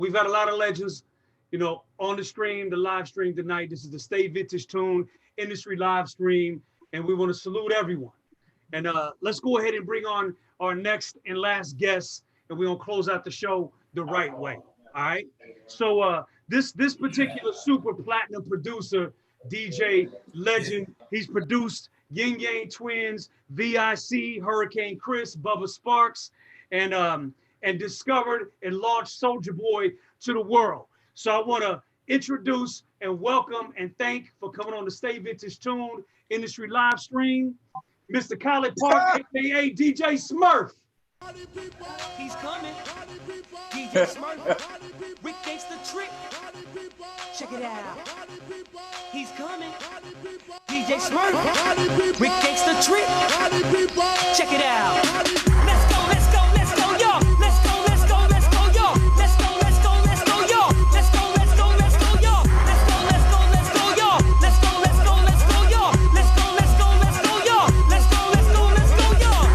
We've got a lot of legends, on the stream, the live stream tonight. This is the Stay Vintage Tune industry live stream, and we want to salute everyone. And let's go ahead and bring on our next and last guest, and we're gonna close out the show the right way. All right. So this particular super platinum producer, DJ legend, he's produced Yin Yang Twins, VIC, Hurricane Chris, Bubba Sparks, and discovered and launched Soulja Boy to the world. So I want to introduce and welcome and thank for coming on the Stay Vintage Tune industry live stream, Mr. COLLIPARK, aka DJ Smurf. He's coming. DJ Smurf. Rick takes the trick. Check it out. He's coming. DJ Smurf. Rick takes the trick. Check it out. Let's go, let's go, let's go, y'all. Let's go, let's go, let's go, y'all. Let's go, let's go, let's go, y'all. Let's go, let's go, let's go, y'all. Let's go, let's go, let's go, y'all. Let's go, let's go, let's go, y'all. Let's go, let's go, let's go, y'all. Let's go, let's go, let's go, y'all.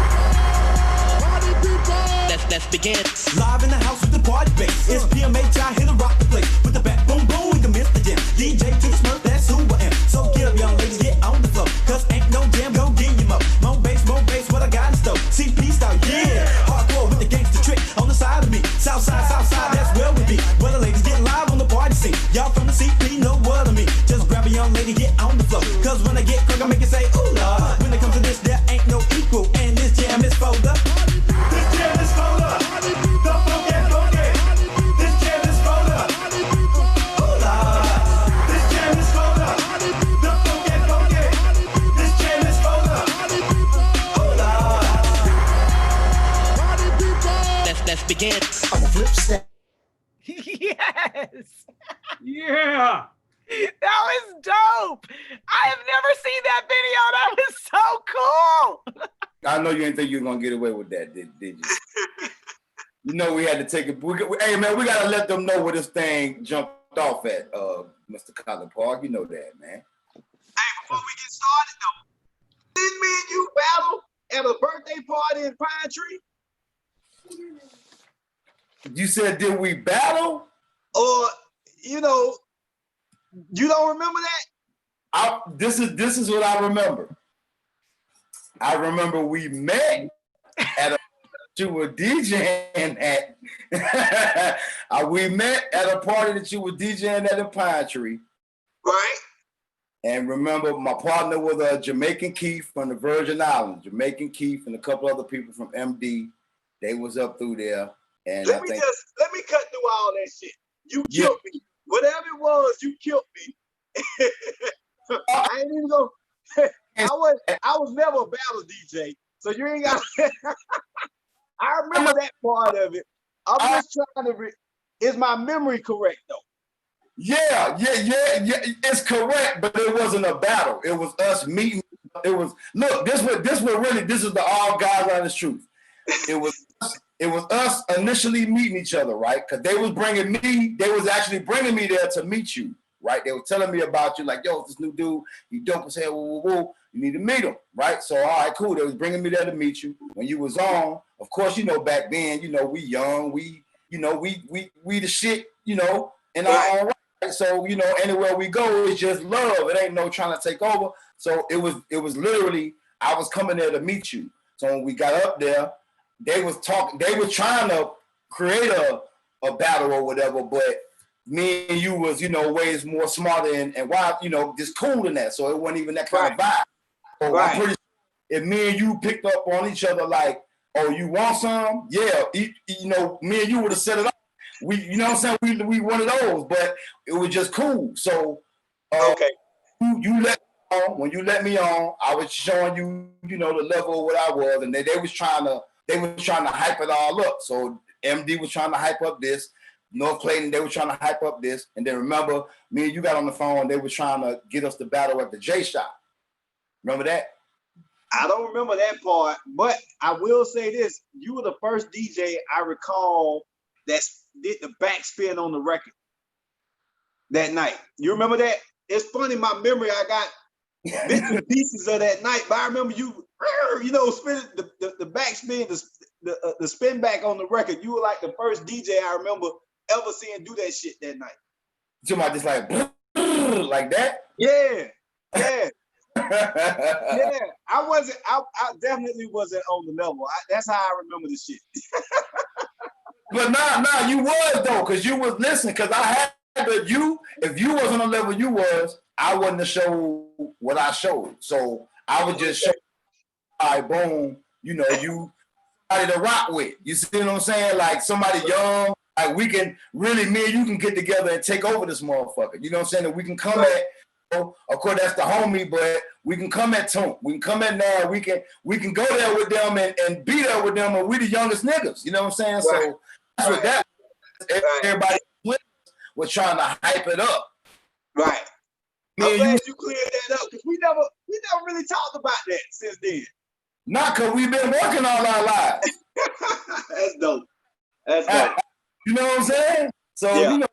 Let's begin. Live in the house with the party bass. It's PMH, I hit a rock the place. With the back boom boom, we can miss the jam. DJ to the Smurf, that's who I am. So get up, young ladies, get on the floor. Cause ain't no jam, go get him up. More bass, what I got in store. CP style, yeah. Hardcore with the gangster trick on the side of me. South side, that's where we be. Where the ladies get live on the party scene. Y'all from the CP know what I mean. Just grab a young lady, get on the floor. Cause when I get crunk, I make it say, ooh, Lord. When it comes to this, there ain't no equal. And this jam is for the. This jam is for the. Don't forget. This jam is for the. Ooh, Lord. This jam is for the. Don't forget. This jam is for the. Ooh, Lord. Let's begin. I'm a flip step. Yes. Yeah. That was dope. I have never seen that video. That was so cool. I know you didn't think you were gonna get away with that, did you? You know we had to take it. Hey man, we gotta let them know where this thing jumped off at, Mr. COLLIPARK. You know that, man. Hey, before we get started though, didn't me and you battle at a birthday party in Pine Tree? You said, did we battle? Or you don't remember that? This is what I remember. I remember we met at a you were DJing at. We met at a party that you were DJing at in Pine Tree. Right. And remember, my partner was a Jamaican Keith from the Virgin Islands. Jamaican Keith and a couple other people from MD. They was up through there. And let me cut through all that shit. You killed me. Whatever it was, you killed me. I ain't even go. I was never a battle DJ, so you ain't got. I remember that part of it. I'm just trying to. Is my memory correct though? Yeah. It's correct, but it wasn't a battle. It was us meeting. It was this is the all guys honest truth. It was us initially meeting each other, right? Because they was actually bringing me there to meet you, right? They were telling me about you, like, yo, this new dude, he dope as hell, woo, woo, woo. You need to meet him, right? So, all right, cool. They was bringing me there to meet you. When you was on, of course, back then, we young, we the shit, in our own right. So, anywhere we go, it's just love. It ain't no trying to take over. So it was literally, I was coming there to meet you. So when we got up there, they was trying to create a battle or whatever, but me and you was, ways more smarter and wild, just cool than that. So it wasn't even that kind of vibe. So I'm pretty sure if me and you picked up on each other like, oh, you want some? Yeah, me and you would have set it up. We one of those, but it was just cool. So okay, you let me on. When you let me on, I was showing you, the level of what I was, and they was trying to hype it all up. So MD was trying to hype up this. North Clayton, they were trying to hype up this. And then remember, me and you got on the phone, they were trying to get us to battle at the J Shop. Remember that? I don't remember that part, but I will say this. You were the first DJ I recall that did the backspin on the record that night. You remember that? It's funny, my memory, I got bits and pieces of that night, but I remember you spinning the backspin, the spin back on the record. You were like the first DJ I remember ever seen do that shit that night. Somebody just like like that. Yeah, yeah. Yeah, I definitely wasn't on the level. That's how I remember the shit. But nah, you was though, cause you was listening. Cause I had if you wasn't on the level you was, I wouldn't have showed what I showed. So I would just show, all right, boom, you know, you somebody to rock with. You see what I'm saying? Like somebody young, like we can really, me and you can get together and take over this motherfucker. You know what I'm saying? And we can come at, of course that's the homie, but we can come at TOOMP. We can come at now. We can go there with them and be there with them, and we the youngest niggas. You know what I'm saying? Right. So that's what that. Everybody was trying to hype it up. Right. I'm glad you cleared that up because we never really talked about that since then. Not because we've been working all our lives. That's dope. That's dope. You know what I'm saying? So yeah.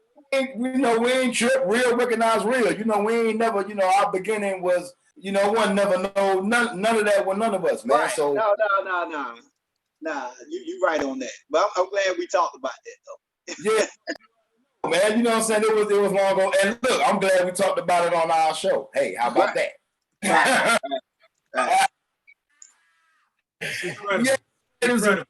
we ain't trip, real recognize real. You know, we ain't never, you know, our beginning was, you know, one never know none of that with none of us, man. Right. So no. Nah, you right on that. But I'm glad we talked about that though. Yeah. Man, you know what I'm saying? It was long ago. And look, I'm glad we talked about it on our show. Hey, how about that? Right. Incredible. Yeah, Incredible.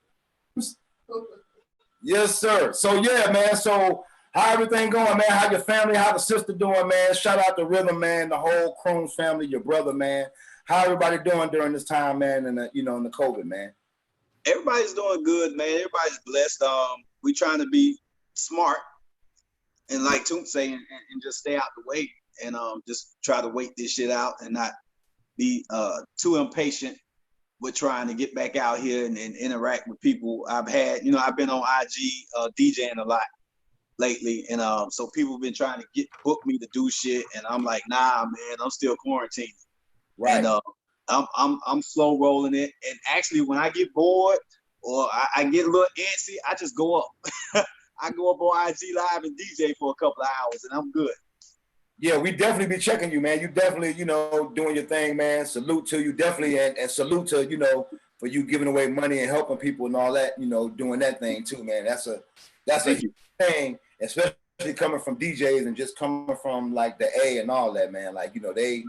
Yes, sir. So yeah, man. So how everything going, man? How your family, how the sister doing, man? Shout out to Rhythm, man, the whole Crohn's family, your brother, man. How everybody doing during this time, man, and in the COVID, man? Everybody's doing good, man. Everybody's blessed. We trying to be smart and like TOOMP saying, and just stay out the way and just try to wait this shit out and not be too impatient with trying to get back out here and interact with people. I've been on IG DJing a lot lately, and so people have been trying to book me to do shit, and I'm like, nah, man, I'm still quarantining. Right. And I'm slow rolling it, and actually when I get bored or I get a little antsy, I just go up. I go up on IG Live and DJ for a couple of hours, and I'm good. Yeah, we definitely be checking you, man. You definitely, doing your thing, man. Salute to you, definitely, and salute to, for you giving away money and helping people and all that, doing that thing too, man. That's a huge thing, especially coming from DJs and just coming from like the A and all that, man. Like, they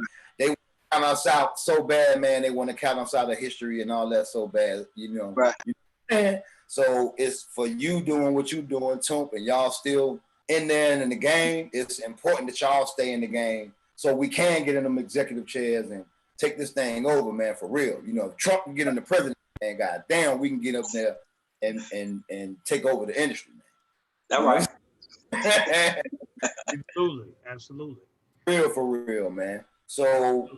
count us out so bad, man. They want to count us out of history and all that so bad, Right. So it's for you doing what you doing, TOOMP, and y'all still in there and in the game. It's important that y'all stay in the game so we can get in them executive chairs and take this thing over, man, for real. If Trump can get in the president, man, goddamn, we can get up there and take over the industry, man. That's right. Absolutely. Real for real, man. So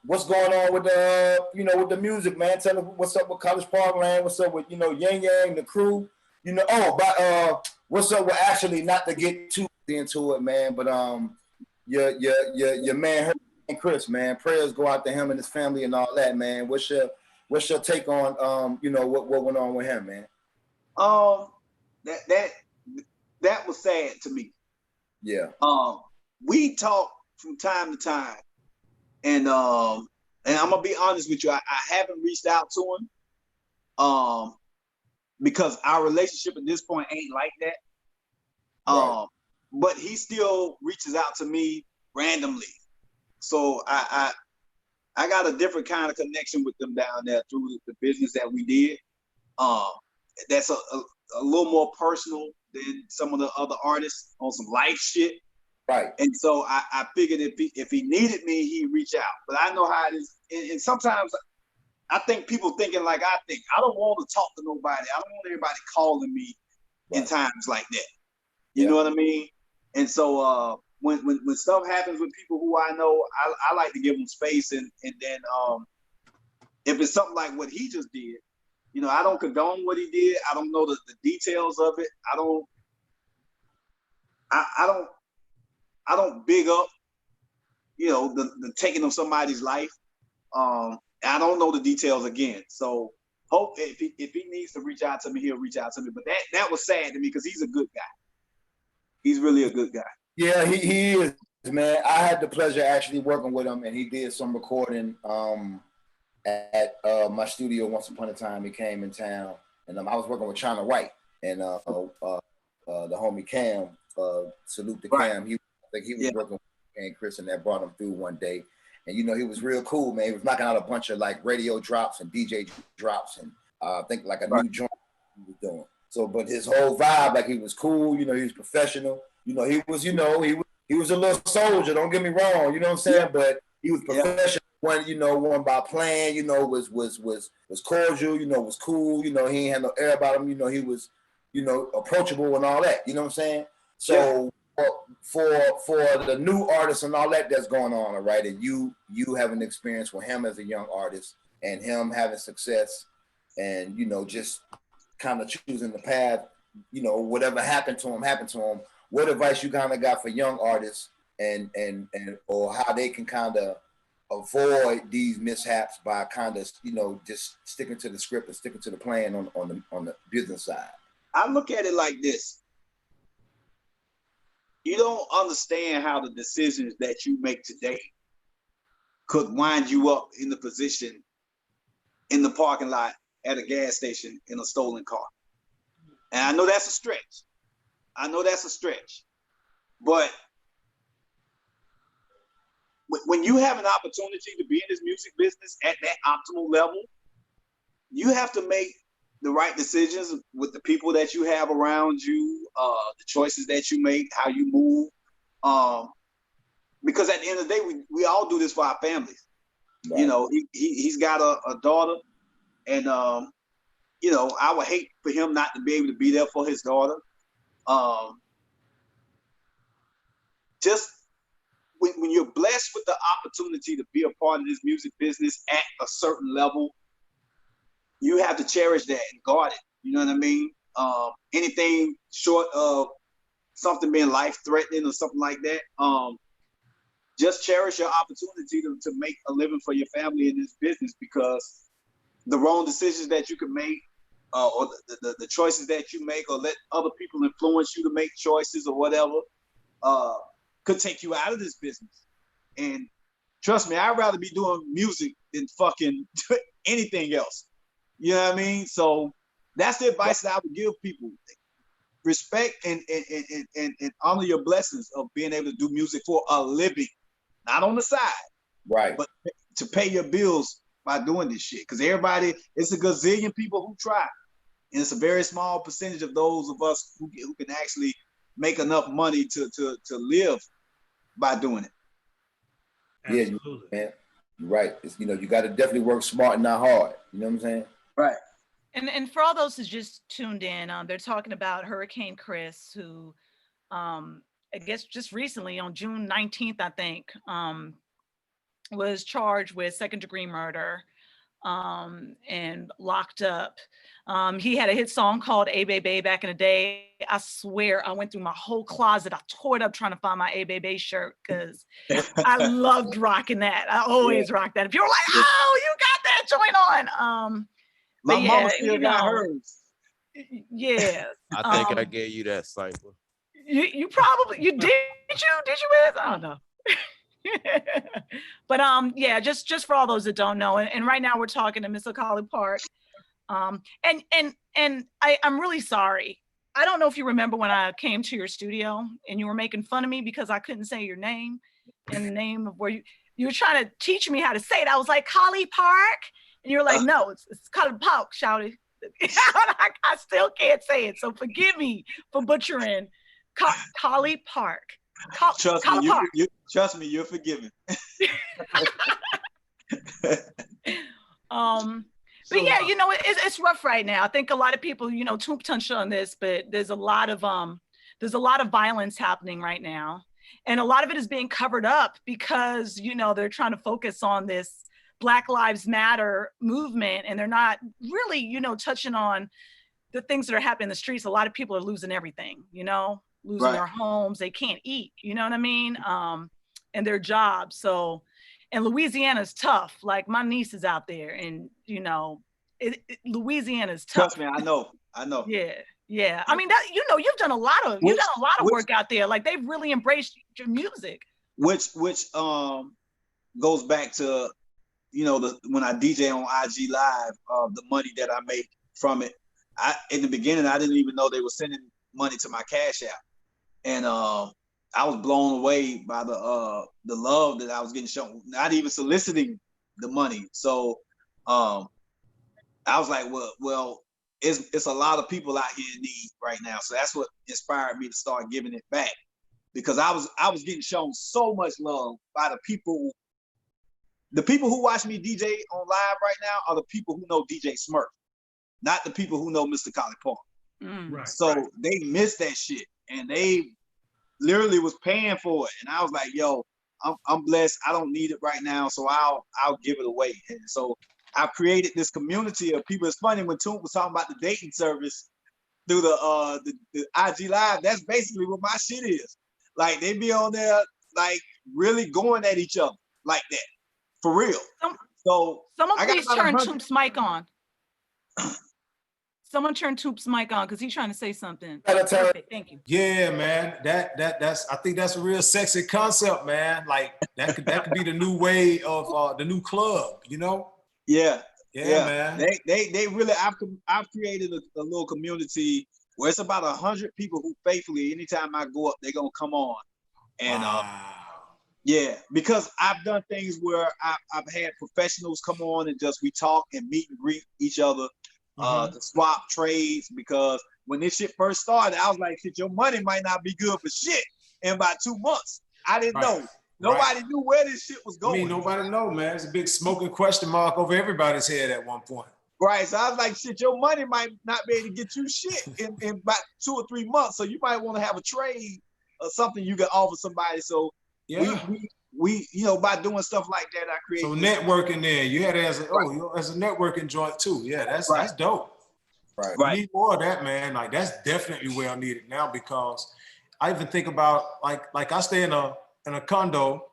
what's going on with with the music, man? Tell us what's up with College Park, man. What's up with Yang Yang, the crew? What's up with actually, not to get too into it, man, but your man and Chris, man. Prayers go out to him and his family and all that, man. What's your take on what went on with him, man? That was sad to me. Yeah. We talk from time to time, and I'm gonna be honest with you, I haven't reached out to him. Because our relationship at this point ain't like that. Right. But he still reaches out to me randomly. So I got a different kind of connection with them down there through the business that we did. That's a little more personal than some of the other artists on some life shit. Right. And so I figured if he needed me, he'd reach out. But I know how it is. And sometimes I think people thinking like I think. I don't want to talk to nobody. I don't want everybody calling me in times like that. You know what I mean? And so when stuff happens with people who I know, I like to give them space. And then if it's something like what he just did, I don't condone what he did. I don't know the details of it. I don't big up, the taking of somebody's life. I don't know the details again. So hope if he needs to reach out to me, he'll reach out to me. But that was sad to me because he's a good guy. He's really a good guy. Yeah, he is, man. I had the pleasure actually working with him, and he did some recording at my studio once upon a time. He came in town, and I was working with China White, and the homie Cam, salute to Right. Cam. I think he was Yeah. working with and Chris, and that brought him through one day. And he was real cool, man. He was knocking out a bunch of like radio drops and DJ drops, and I think like a new joint he was doing. So, but his whole vibe, like he was cool. He was professional. He was a little soldier. Don't get me wrong. You know what I'm saying? Yeah. But he was professional. One by plan. Was cordial. Was cool. He ain't had no air about him. He was, approachable and all that. You know what I'm saying? So for the new artists and all that that's going on, all right, and you have an experience with him as a young artist and him having success, and just kind of choosing the path. Whatever happened to him. What advice you kind of got for young artists and or how they can kind of avoid these mishaps by kind of just sticking to the script and sticking to the plan on the business side? I look at it like this. You don't understand how the decisions that you make today could wind you up in the position in the parking lot at a gas station in a stolen car. And I know that's a stretch. But when you have an opportunity to be in this music business at that optimal level, you have to make the right decisions with the people that you have around you, the choices that you make, how you move. Because at the end of the day, we all do this for our families. Right. He's got a daughter, and I would hate for him not to be able to be there for his daughter. Just when you're blessed with the opportunity to be a part of this music business at a certain level, you have to cherish that and guard it. You know what I mean? Anything short of something being life-threatening or something like that, just cherish your opportunity to make a living for your family in this business, because the wrong decisions that you can make, or the choices that you make, or let other people influence you to make choices or whatever, could take you out of this business. And trust me, I'd rather be doing music than fucking anything else. You know what I mean? So that's the advice that I would give people. Respect and honor your blessings of being able to do music for a living, not on the side, right? But to pay your bills by doing this shit. Because it's a gazillion people who try, and it's a very small percentage of those of us who can actually make enough money to live by doing it. Absolutely. Yeah, man. You're right. It's, you got to definitely work smart and not hard. You know what I'm saying? Right. And for all those who just tuned in, they're talking about Hurricane Chris, who I guess just recently on June 19th, I think, was charged with second-degree murder and locked up. He had a hit song called "A Baby" back in the day. I swear I went through my whole closet. I tore it up trying to find my "A Baby" shirt because I loved rocking that. I always rocked that. If you're like, oh, you got that joint on. My mama still got hers. Yeah. I think I gave you that cipher. You probably did you Wiz? I don't know. But yeah, just for all those that don't know, and right now we're talking to Mr. COLLIPARK. And I'm really sorry. I don't know if you remember when I came to your studio and you were making fun of me because I couldn't say your name and the name of where you were trying to teach me how to say it. I was like, COLLIPARK. And you're like, no, it's COLLIPARK, shouted. I still can't say it. So forgive me for butchering COLLIPARK. Trust me, you're forgiven. But yeah, it's rough right now. I think a lot of people, TOOMP touched on this, but there's a lot of violence happening right now. And a lot of it is being covered up because, they're trying to focus on this Black Lives Matter movement, and they're not really, touching on the things that are happening in the streets. A lot of people are losing everything, losing their homes. They can't eat, you know what I mean? And their jobs. So, and Louisiana's tough. Like my niece is out there, and Louisiana's tough. Trust me, I know. Yeah. I mean, you've done a lot of work out there. Like they've really embraced your music. Which goes back to, when I DJ on IG Live, the money that I make from it. In the beginning, I didn't even know they were sending money to my Cash App, and I was blown away by the love that I was getting shown, not even soliciting the money. So I was like, well, it's a lot of people out here in need right now. So that's what inspired me to start giving it back, because I was getting shown so much love by the people. The people who watch me DJ on live right now are the people who know DJ Smurf, not the people who know Mr. COLLIPARK. Right. So they missed that shit, and they literally was paying for it. And I was like, yo, I'm blessed. I don't need it right now, so I'll give it away. And so I created this community of people. It's funny when TOOMP was talking about the dating service through the IG Live. That's basically what my shit is. Like, they be on there like really going at each other like that. For real. So someone please turn TOOMP's mic on. Someone turn TOOMP's mic on because he's trying to say something. Perfect. Thank you. Yeah, man. That's I think that's a real sexy concept, man. Like that could be the new way of the new club, you know? Yeah. Yeah, man. They really, I've created a little community where it's about 100 people who faithfully, anytime I go up, they're gonna come on. And yeah, because I've done things where I've had professionals come on and just we talk and meet and greet each other, to swap trades. Because when this shit first started, I was like, shit, your money might not be good for shit in about 2 months. I didn't know. Nobody knew where this shit was going. I mean, nobody know, man. It's a big smoking question mark over everybody's head at one point. Right. So I was like, shit, your money might not be able to get you shit in about 2 or 3 months. So you might want to have a trade or something you can offer somebody. So yeah, we you know, by doing stuff like that, I created. So networking there, you had it as a networking joint too. Yeah, that's dope. Right. We need more of that, man. Like that's definitely well needed now, because I even think about like I stay in a condo,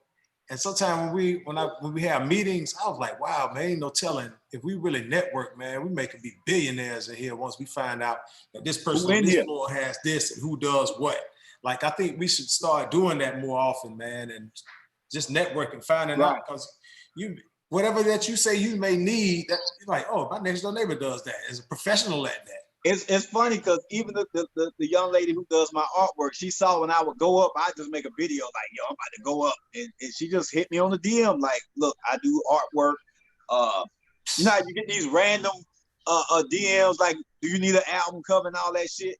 and sometimes when we have meetings, I was like, wow, man, ain't no telling if we really network, man, we may could be billionaires in here once we find out that this person on this floor has this and who does what. Like, I think we should start doing that more often, man, and just networking, finding out, because whatever that you say you may need, that you're like, oh, my next door neighbor does that, is a professional at that. It's funny because even the young lady who does my artwork, she saw when I would go up, I just make a video like, yo, I'm about to go up, and she just hit me on the DM like, look, I do artwork. You know how you get these random DMs like, do you need an album cover and all that shit?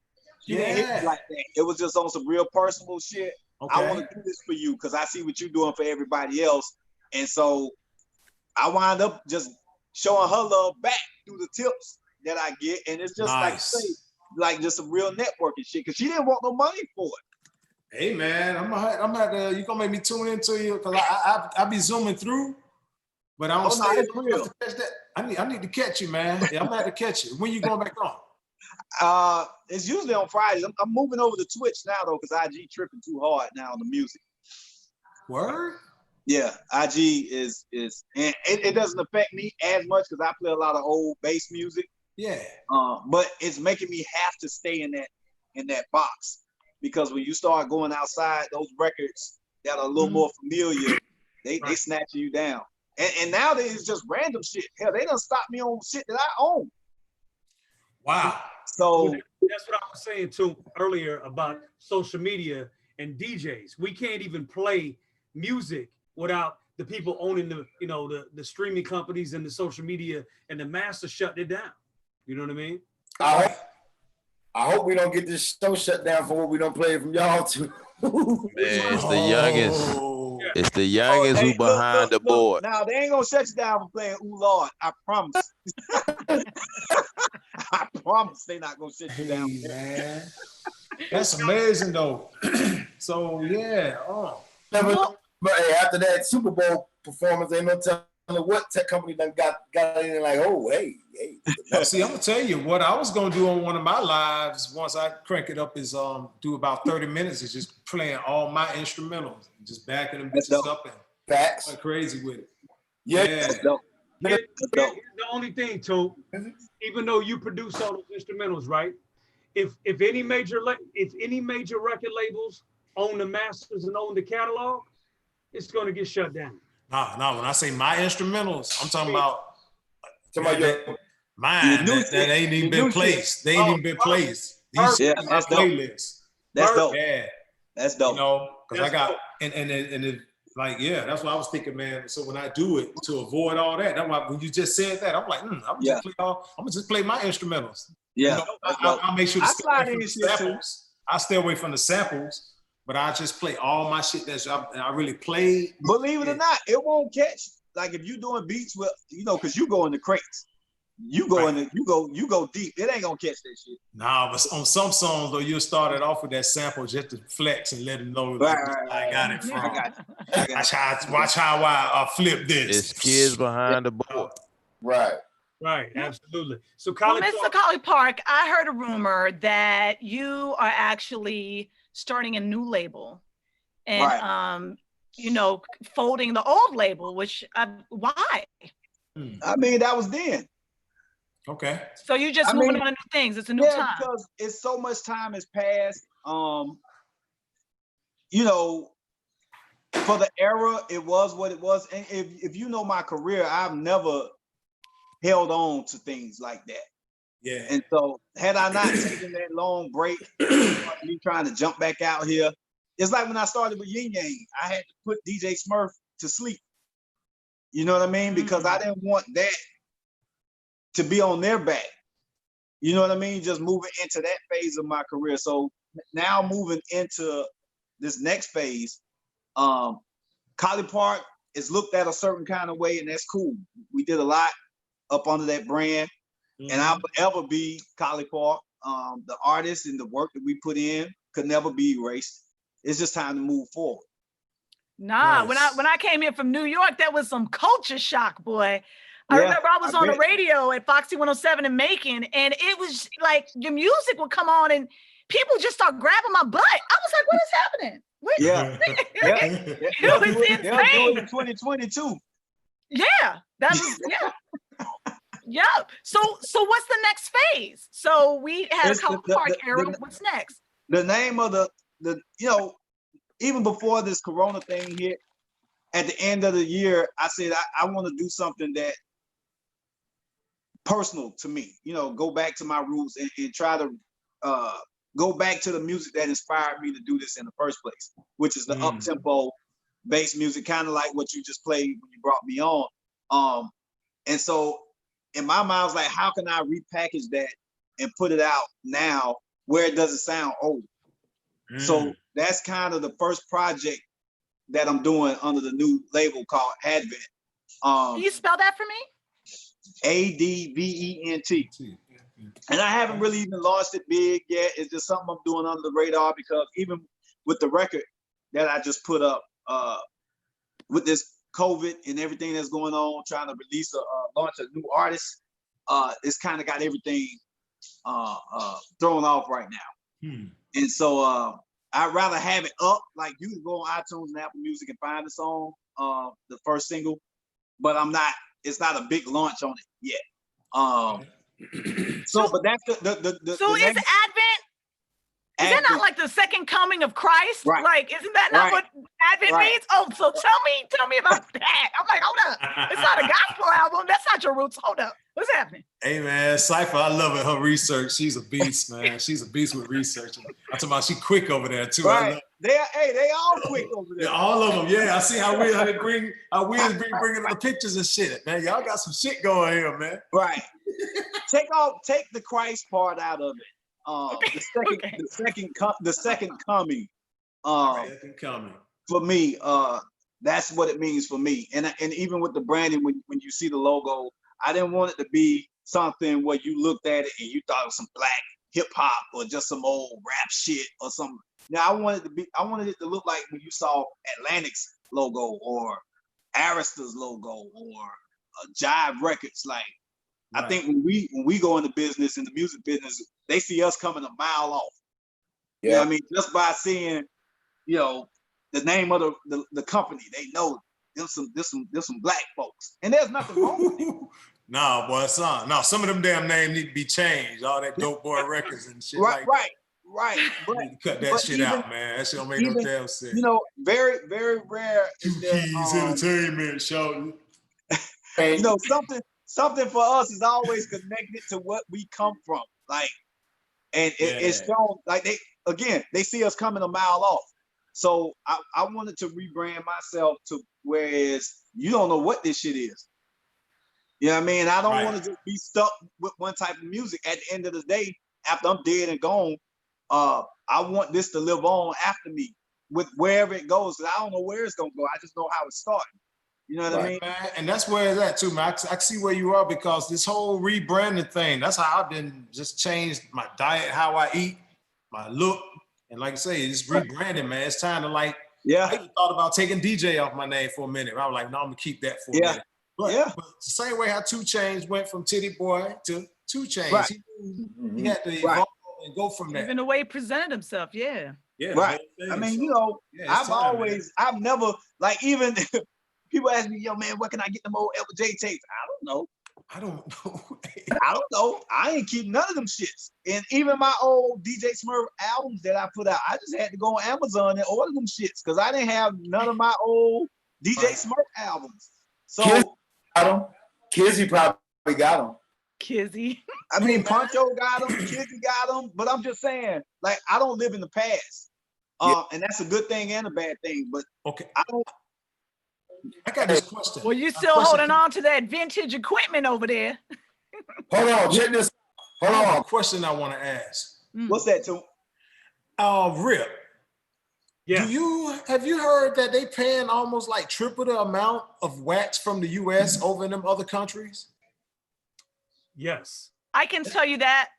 She didn't hit me like that. It was just on some real personal shit. Okay. I want to do this for you because I see what you're doing for everybody else, and so I wind up just showing her love back through the tips that I get, and it's just like just some real networking shit, because she didn't want no money for it. Hey man, I'm gonna you gonna make me tune into you, because I be zooming through, but I don't stay real. To catch that. I need to catch you, man. Yeah, I'm gonna have to catch you. When you going back on? It's usually on Fridays. I'm moving over to Twitch now though, because IG tripping too hard now on the music. Word? Yeah, IG is and it doesn't affect me as much because I play a lot of old bass music. Yeah. But it's making me have to stay in that box, because when you start going outside, those records that are a little more familiar, they snatch you down. And nowadays it's just random shit. Hell, they done stopped me on shit that I own. Wow. So that's what I was saying too earlier about social media and DJs. We can't even play music without the people owning the streaming companies and the social media, and the master shut it down. You know what I mean? I hope we don't get this show shut down for what we don't play from y'all too. Man, it's the youngest. It's the youngest who behind the board. Now they ain't gonna shut you down for playing Ooh Lord. I promise. I promise they not gonna shut you down. Man. That's amazing though. So yeah. But hey, after that Super Bowl performance, ain't no telling what tech company done got in like, oh, hey. See, I'm gonna tell you what I was gonna do on one of my lives once I crank it up is do about 30 minutes is just playing all my instrumentals, just backing them bitches up and going crazy with it. Yeah. Here's the only thing, too, even though you produce all those instrumentals, right? If any major record labels own the masters and own the catalog, it's gonna get shut down. No, when I say my instrumentals, I'm talking about your mine that ain't even been placed. They ain't even been placed. These Yeah, are my that's dope. playlists. That's dope. Yeah. That's dope. You know, because I That's got dope. and it, like, yeah, that's what I was thinking, man. So when I do it to avoid all that, that's why when you just said that, I'm like, I'm gonna just play my instrumentals. Yeah, You know, that's dope. I'll make sure to I stay slide away from in the shit too. samples. I stay away from the samples, but I just play all my shit that I really played. Believe it or not, it won't catch. Like if you doing beats with, because you go in the crates. You go in the, you go deep. It ain't gonna catch that shit. Nah, but on some songs though, you'll start it off with that sample just to flex and let them know like, I got it from. I got you. Watch how I flip this. It's kids behind the board. Right. Right, absolutely. So, Well, College Mr. COLLIPARK, I heard a rumor that you are actually starting a new label, and folding the old label. Which why? I mean, that was then. Okay. So you just moving on to new things. It's a new time. Because it's so much time has passed. For the era, it was what it was. And if you know my career, I've never held on to things like that. Yeah. And so had I not taken that long break, me trying to jump back out here, it's like when I started with Yin Yang, I had to put DJ Smurf to sleep. You know what I mean? Because I didn't want that to be on their back. You know what I mean? Just moving into that phase of my career. So now moving into this next phase, COLLIPARK is looked at a certain kind of way, and that's cool. We did a lot up under that brand, and I'll forever be COLLIPARK. The artists and the work that we put in could never be erased. It's just time to move forward. Nah, when I came here from New York, that was some culture shock, boy. I Yeah, remember I was on the bet. radio at Foxy 107 in Macon, and it was like your music would come on and people just start grabbing my butt. I was like, what is happening? What? Yeah. It was insane. They'll do it in 2022. Yeah, that was yeah. So what's the next phase? So we had a COLLIPARK era. What's next? The name of the even before this Corona thing hit, at the end of the year, I said I want to do something that personal to me. Go back to my roots and try to go back to the music that inspired me to do this in the first place, which is the up-tempo bass music, kind of like what you just played when you brought me on. And so in my mind, I was like, how can I repackage that and put it out now where it doesn't sound old? So that's kind of the first project that I'm doing under the new label called Advent. Can you spell that for me? ADVENT. And I haven't really even launched it big yet. It's just something I'm doing under the radar, because even with the record that I just put up, with this COVID and everything that's going on, trying to release launch a new artist, it's kind of got everything thrown off right now. And so I'd rather have it up. Like, you can go on iTunes and Apple Music and find the song, the first single, but it's not a big launch on it yet. But that's the so is Advent? Is that not like the second coming of Christ? Right. Like, isn't that not what Advent means? Oh, so tell me about that. I'm like, hold up. It's not a gospel album. That's not your roots. Hold up. What's happening? Hey man, Cypher, I love it. Her research. She's a beast, man. She's a beast with research. I'm talking about she quick over there too. Right. They all quick over there. Yeah, all of them. Yeah, I see how we bringing the pictures and shit, man. Y'all got some shit going here, man. Right. Take the Christ part out of it. The second coming. Second coming. For me, that's what it means for me. And even with the branding, when you see the logo, I didn't want it to be something where you looked at it and you thought it was some black hip hop or just some old rap shit or something. Now I wanted it to look like when you saw Atlantic's logo or Arista's logo or Jive Records. Like, right. I think when we go into business, in the music business, they see us coming a mile off. Yeah. You know what I mean? Just by seeing, the name of the company, they know there's some black folks. And there's nothing wrong with it. No, boy, son. No, some of them damn names need to be changed. All that Dope Boy Records and shit. Right. But, cut that shit out, man. That shit don't make no damn sense. Very, very rare. Keys Entertainment, show. Something for us is always connected to what we come from. Like, And it's shown like they see us coming a mile off. So I wanted to rebrand myself to whereas you don't know what this shit is. You know what I mean? I don't want to just be stuck with one type of music. At the end of the day, after I'm dead and gone, I want this to live on after me with wherever it goes. I don't know where it's gonna go. I just know how it's starting. You know what I mean? Man, and that's where it's at too, man. I see where you are because this whole rebranding thing, that's how I've been just changed my diet, how I eat, my look. And like I say, it's rebranding, man. It's time to I even thought about taking DJ off my name for a minute. I was like, no, I'm gonna keep that for a minute. But the same way how 2 Chainz went from Titty Boy to 2 Chainz. Right. He had to evolve and go from there. Even the way he presented himself, yeah. Right. I mean, I've never, like, even people ask me, yo, man, where can I get them old LJ tapes? I don't know. I don't know. I ain't keep none of them shits. And even my old DJ Smurf albums that I put out, I just had to go on Amazon and order them shits because I didn't have none of my old DJ Smurf albums. So got them. Kizzy probably got them. Kizzy. I mean, Poncho got them, Kizzy got them, but I'm just saying, like, I don't live in the past. And that's a good thing and a bad thing. But I got this question. Well, you still holding on to that vintage equipment over there. Hold on, check this. Hold on. A question I want to ask. What's that, too? Rip. Yeah. Have you heard that they paying almost like triple the amount of wax from the US over in them other countries? Yes. I can tell you that.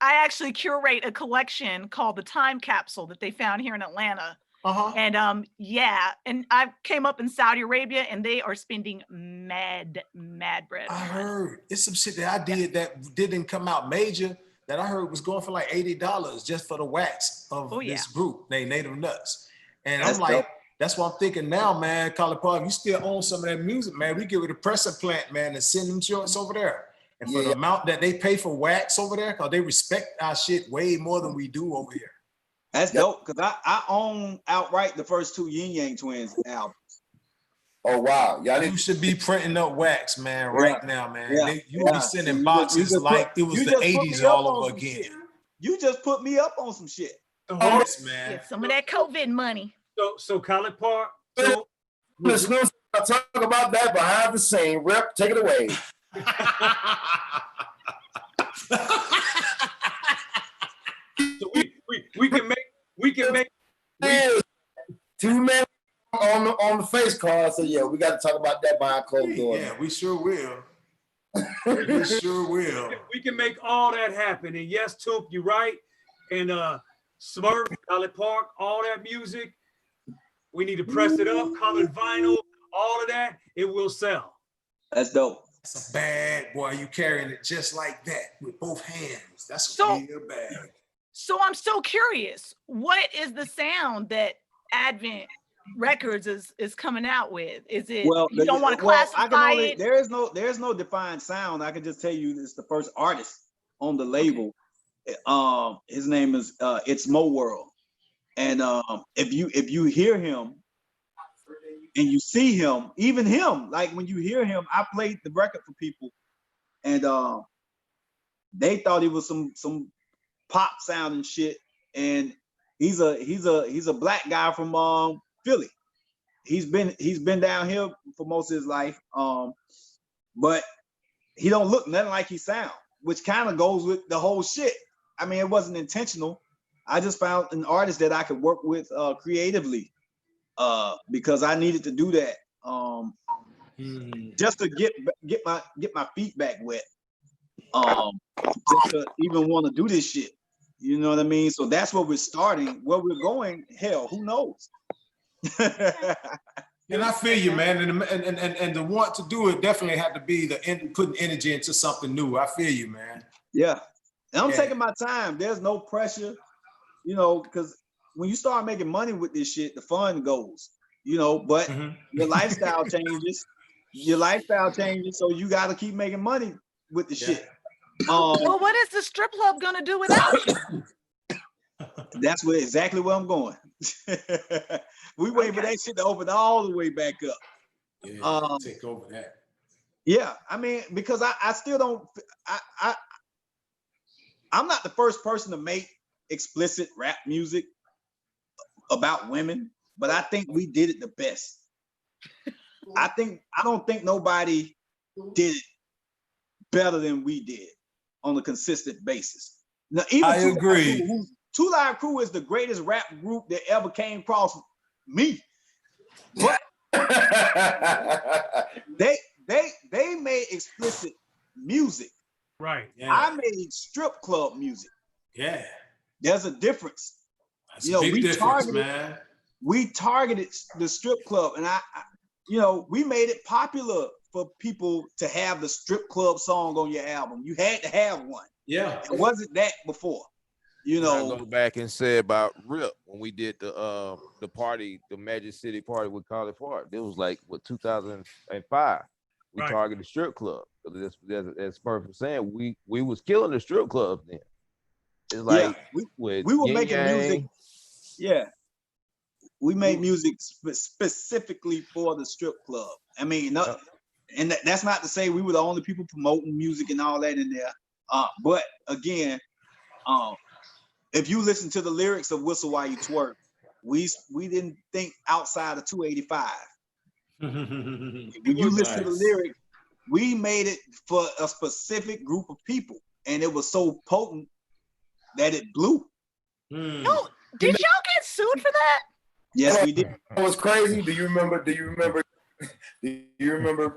I actually curate a collection called the Time Capsule that they found here in Atlanta. And and I came up in Saudi Arabia and they are spending mad bread. I heard it's some shit that I did that didn't come out major that I heard was going for like $80 just for the wax of this group named Native Nuts. And I'm like, that's what I'm thinking now, man. COLLIPARK, you still own some of that music, man. We get with a pressing plant, man, and send them joints over there. And for the amount that they pay for wax over there, because they respect our shit way more than we do over here. That's dope, because I own outright the first 2 Yin Yang Twins albums. Oh, wow. You should be printing up wax, man, right now, man. You will be sending boxes like it was the 80s all over again. You just put me up on some shit. Yes, man. Get some of that COVID money. So COLLIPARK. I'll talk about that behind the scene. Rep, take it away. So we can make 2 men on the face card. So we got to talk about that behind closed doors. Yeah, we sure will. We sure will. We can make all that happen. And yes, TOOMP, you're right. And Smurf, COLLIPARK, all that music, we need to press it up, colored vinyl, all of that, it will sell. That's dope. That's a bag, boy. You carrying it just like that with both hands. That's a real bag. So I'm so curious. What is the sound that Advent Records is coming out with? Is it you don't want to classify it? There's no defined sound. I can just tell you it's the first artist on the label. His name is It's Mo World. And if you hear him and you see him, even him, like when you hear him, I played the record for people and they thought he was some pop sound and shit. And he's a black guy from Philly. He's been down here for most of his life. But he don't look nothing like he sound, which kind of goes with the whole shit. I mean, it wasn't intentional. I just found an artist that I could work with creatively because I needed to do that just to get my feet back wet, just to even want to do this shit. You know what I mean? So that's where we're starting. Where we're going, hell, who knows? And I feel you, man. And the want to do it definitely had to be putting energy into something new. I feel you, man. Yeah. And I'm taking my time. There's no pressure, you know, because when you start making money with this shit, the fun goes, you know, but your lifestyle changes. Your lifestyle changes, so you got to keep making money with the shit. Well, what is the strip club going to do without you? That's exactly where I'm going. We wait for that shit to open all the way back up. Yeah, take over that. Yeah, I mean, because I still don't, I'm not the first person to make explicit rap music about women, but I think we did it the best. I don't think nobody did it better than we did on a consistent basis. Now, even I agree. Two Live Crew is the greatest rap group that ever came across me. But they made explicit music. Right. Yeah. I made strip club music. Yeah. There's a difference. That's a big difference, man. We targeted the strip club, and I we made it popular for people to have the strip club song on your album. You had to have one. Yeah. It wasn't that before. I go back and say about Rip when we did the party, the Magic City party with COLLIPARK. It was like 2005. We targeted the strip club. As Smurf was saying, we was killing the strip clubs then. It's like we were making music. Yeah, we made music specifically for the strip club. I mean, and that's not to say we were the only people promoting music and all that in there. But again, if you listen to the lyrics of "Whistle While You Twerk," we didn't think outside of 285. When you listen to the lyrics, we made it for a specific group of people, and it was so potent that it blew. No, did y'all get sued for that? Yes, we did. It was crazy. Do you remember?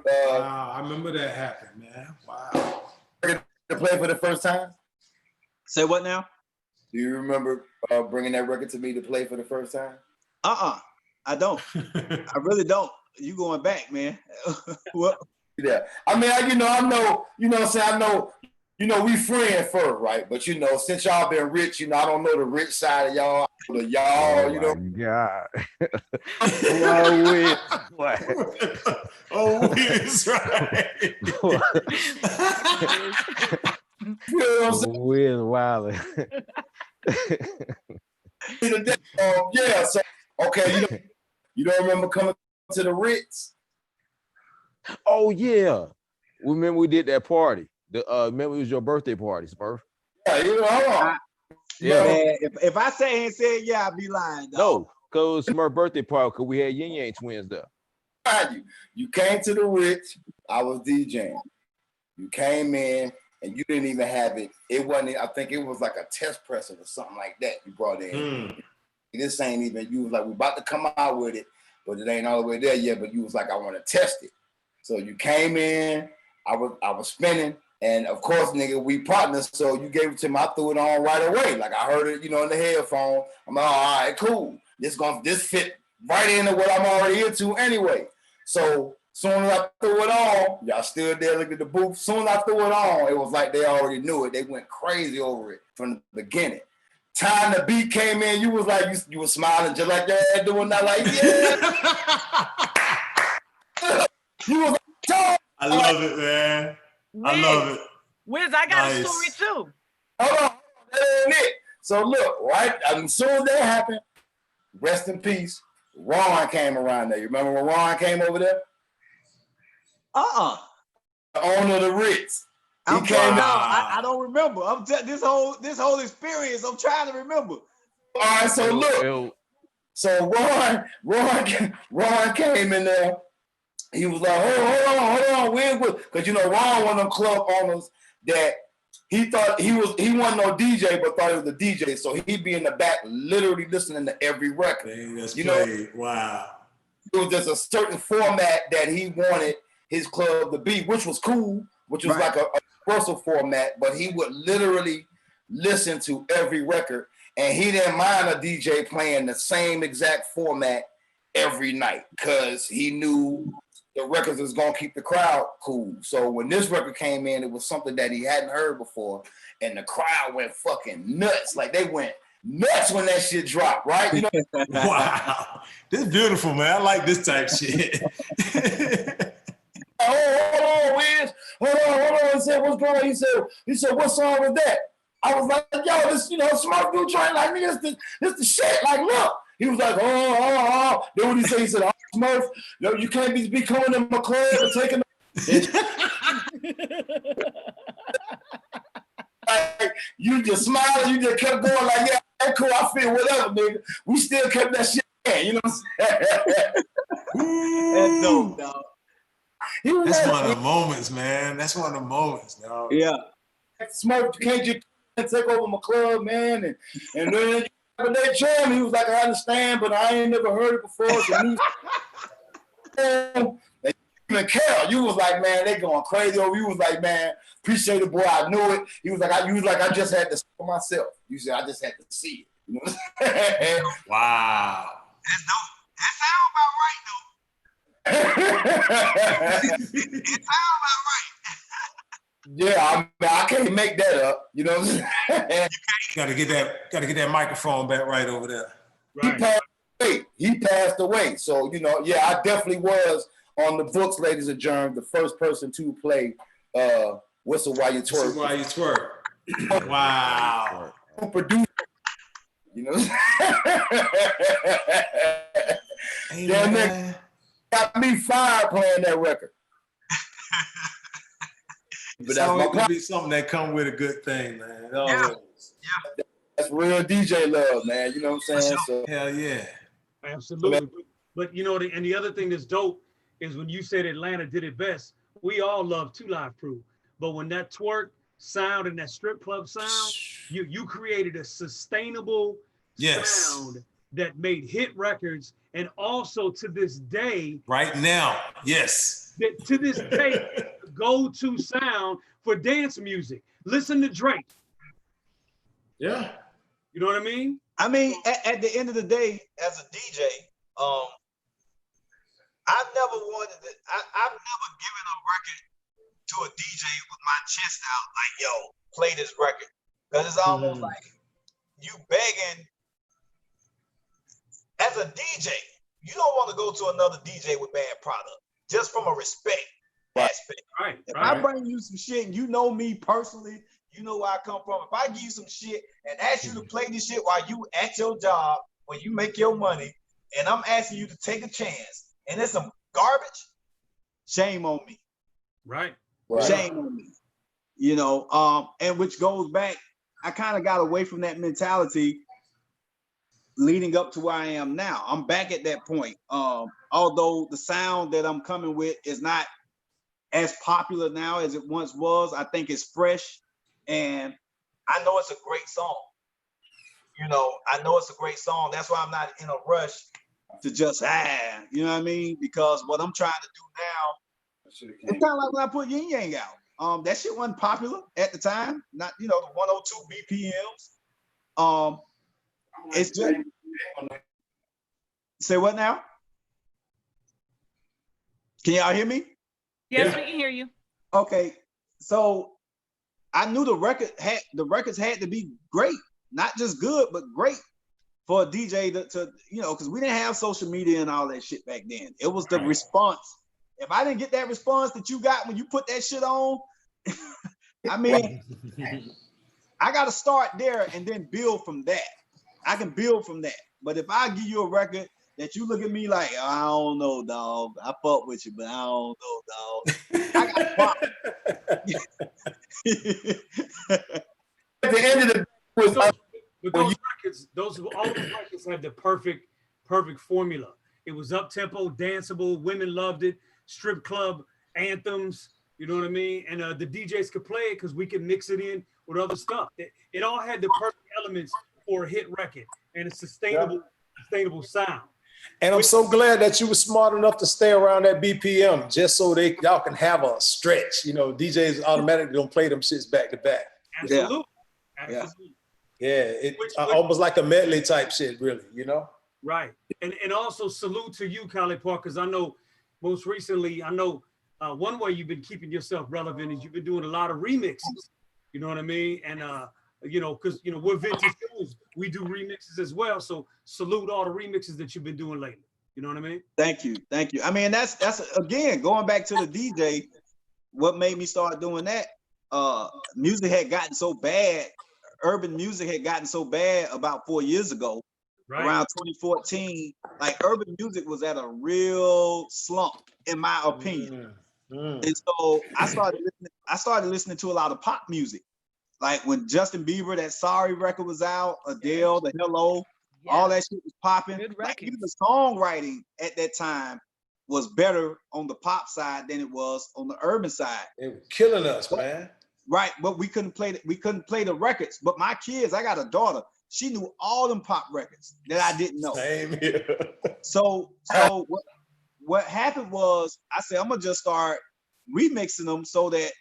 Wow, I remember that happened, man. Wow. To play for the first time? Say what now? Do you remember bringing that record to me to play for the first time? I don't. I really don't. You going back, man? What? Yeah. I mean, I know, what I'm saying? I know, we friends first, right? But since y'all been rich, I don't know the rich side of y'all. God. It's right. You know what I'm saying? Weird wilding. Yeah, so okay, you don't remember coming to the Ritz? Oh yeah. Remember we did that party. Remember it was your birthday party, Smurf? Yeah, hold on. Man, if I say and said yeah, I'd be lying. Dog. No, because Smurf birthday party, because we had Yin Yang twins there. You came to the Ritz, I was DJing. You came in and you didn't even have it. It wasn't, I think it was like a test presser or something like that you brought in. This ain't even, you was like, we're about to come out with it, but it ain't all the way there yet, but you was like, I want to test it. So you came in, I was spinning, and of course, nigga, we partners, so you gave it to me, I threw it on right away. Like I heard it, in the headphone. I'm like, all right, cool. This fit right into what I'm already into anyway. So soon as I threw it on, y'all stood there, looked at the booth. Soon as I threw it on, it was like they already knew it. They went crazy over it from the beginning. Time the beat came in, you was like, you was smiling just like your head doing that, like, yeah. You was like, I love it, man. I love it. Wiz, I got Nice. a story too. Hold on, that ain't it. So look, right, as soon as that happened, rest in peace, Ron came around there. You remember when Ron came over there? The owner of the Ritz. He came down. I don't remember. This whole experience. I'm trying to remember. All right, so look. So Ron came in there. He was like, hold on, because Ron one of them club owners that he thought he wasn't no DJ, but thought he was a DJ. So he'd be in the back, literally listening to every record. Wow. It was just a certain format that he wanted his club to be, which was cool, which was like a universal format, but he would literally listen to every record, and he didn't mind a DJ playing the same exact format every night because he knew the records was gonna keep the crowd cool. So when this record came in, it was something that he hadn't heard before, and the crowd went fucking nuts. Like they went nuts when that shit dropped, right? Wow, this is beautiful, man. I like this type shit. Hold on, Wiz. Hold on. He said, what's going on? He said, what song was that? I was like, yo, this, Smurf dude trying, like, nigga, this the shit. Like, look. He was like, oh. Then what he said? He said, oh, Smurf, you can't be coming to my club and taking like, you just smiled, you just kept going like, yeah, that's cool, I feel whatever, nigga. We still kept that shit in, you know what I'm saying? That's dope, dog. That's one of the moments, man. That's one of the moments, dog. Yeah. Smurf, can't you take over my club, man? And then when they joined me, he was like, I understand, but I ain't never heard it before. So even Khao, you was like, man, they going crazy over. You was like, man, appreciate it, boy. I knew it. He was like, I just had to see it myself. You said I just had to see it. You know what I'm saying? Wow. That's dope. That sound about right, though. It sound about right. Yeah, I can't make that up. You know what I'm saying? Gotta get that microphone back right over there. Right. He passed away. So, you know, yeah, I definitely was on the books, ladies and germs, the first person to play Whistle While You Twerk. Whistle While You Twerk. Wow. Who produced, you know? Hey, yeah, man. nigga got me fired playing that record. But It's always gonna be something that come with a good thing, man. Yeah. That's real DJ love, man. You know what I'm saying? So, hell yeah. Absolutely. But you know, and the other thing that's dope is when you said Atlanta did it best, we all love 2 Live Crew. But when that twerk sound and that strip club sound, you created a sustainable sound that made hit records, and also to this day, right now, yes. To this day, go-to sound for dance music. Listen to Drake. Yeah. You know what I mean? I mean, at the end of the day, as a DJ, I've never wanted to, I've never given a record to a DJ with my chest out, like, yo, play this record. Because it's almost like you begging. As a DJ, you don't want to go to another DJ with bad product, just from a respect aspect. Right. If I bring you some shit, and you know me personally, you know where I come from. If I give you some shit and ask you to play this shit while you at your job, when you make your money, and I'm asking you to take a chance, and it's some garbage, shame on me. Right. Shame on me. You know, and which goes back, I kind of got away from that mentality leading up to where I am now. I'm back at that point. Although the sound that I'm coming with is not as popular now as it once was, I think it's fresh, and I know it's a great song. You know, I know it's a great song. That's why I'm not in a rush to just, you know what I mean? Because what I'm trying to do now, it's kind of like when I put Yin Yang out. That shit wasn't popular at the time. Not, you know, the 102 BPMs. It's just, say what now? Can y'all hear me? Yes, we can hear you. Okay, so I knew the records had to be great, not just good, but great for a DJ to you know, because we didn't have social media and all that shit back then. It was the response. If I didn't get that response that you got when you put that shit on, I mean, I got to start there and then build from that. I can build from that. But if I give you a record that you look at me like, I don't know, dog. I fuck with you, but I don't know, dog. I got a problem. at the end of the day, all those records had the perfect formula. It was up-tempo, danceable, women loved it, strip club anthems, you know what I mean? And the DJs could play it because we could mix it in with other stuff. It all had the perfect elements for a hit record and a sustainable sound. And I'm so glad that you were smart enough to stay around that BPM just so y'all can have a stretch. You know, DJs automatically don't play them shits back to back. Absolutely. Yeah. Absolutely. Yeah, it's almost like a medley type shit, really, you know? Right. And also salute to you, COLLIPARK, because I know most recently, one way you've been keeping yourself relevant is you've been doing a lot of remixes. You know what I mean? And you know, because you know we're Vintage Tools, we do remixes as well. So salute all the remixes that you've been doing lately. You know what I mean? Thank you. I mean, that's again going back to the DJ. What made me start doing that? Music had gotten so bad. Urban music had gotten so bad about 4 years ago, around 2014. Like urban music was at a real slump, in my opinion. And so I started listening to a lot of pop music. like when Justin Bieber, that Sorry record was out, Adele, the Hello, all that shit was popping. Like even the songwriting at that time was better on the pop side than it was on the urban side. They were killing us, man. Right, but we couldn't play the records. But my kids, I got a daughter, she knew all them pop records that I didn't know. Same here. So what happened was I said, I'm gonna just start remixing them so that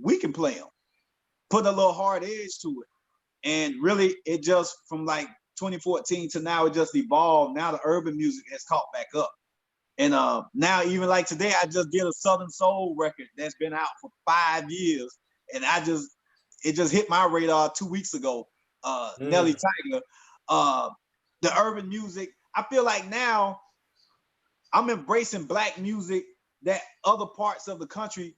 we can play them, put a little hard edge to it. And really it just from like 2014 to now, it just evolved. Now the urban music has caught back up. And now even like today, I just did a Southern Soul record that's been out for 5 years. And it just hit my radar 2 weeks ago. Nelly Tiger, the urban music. I feel like now I'm embracing Black music that other parts of the country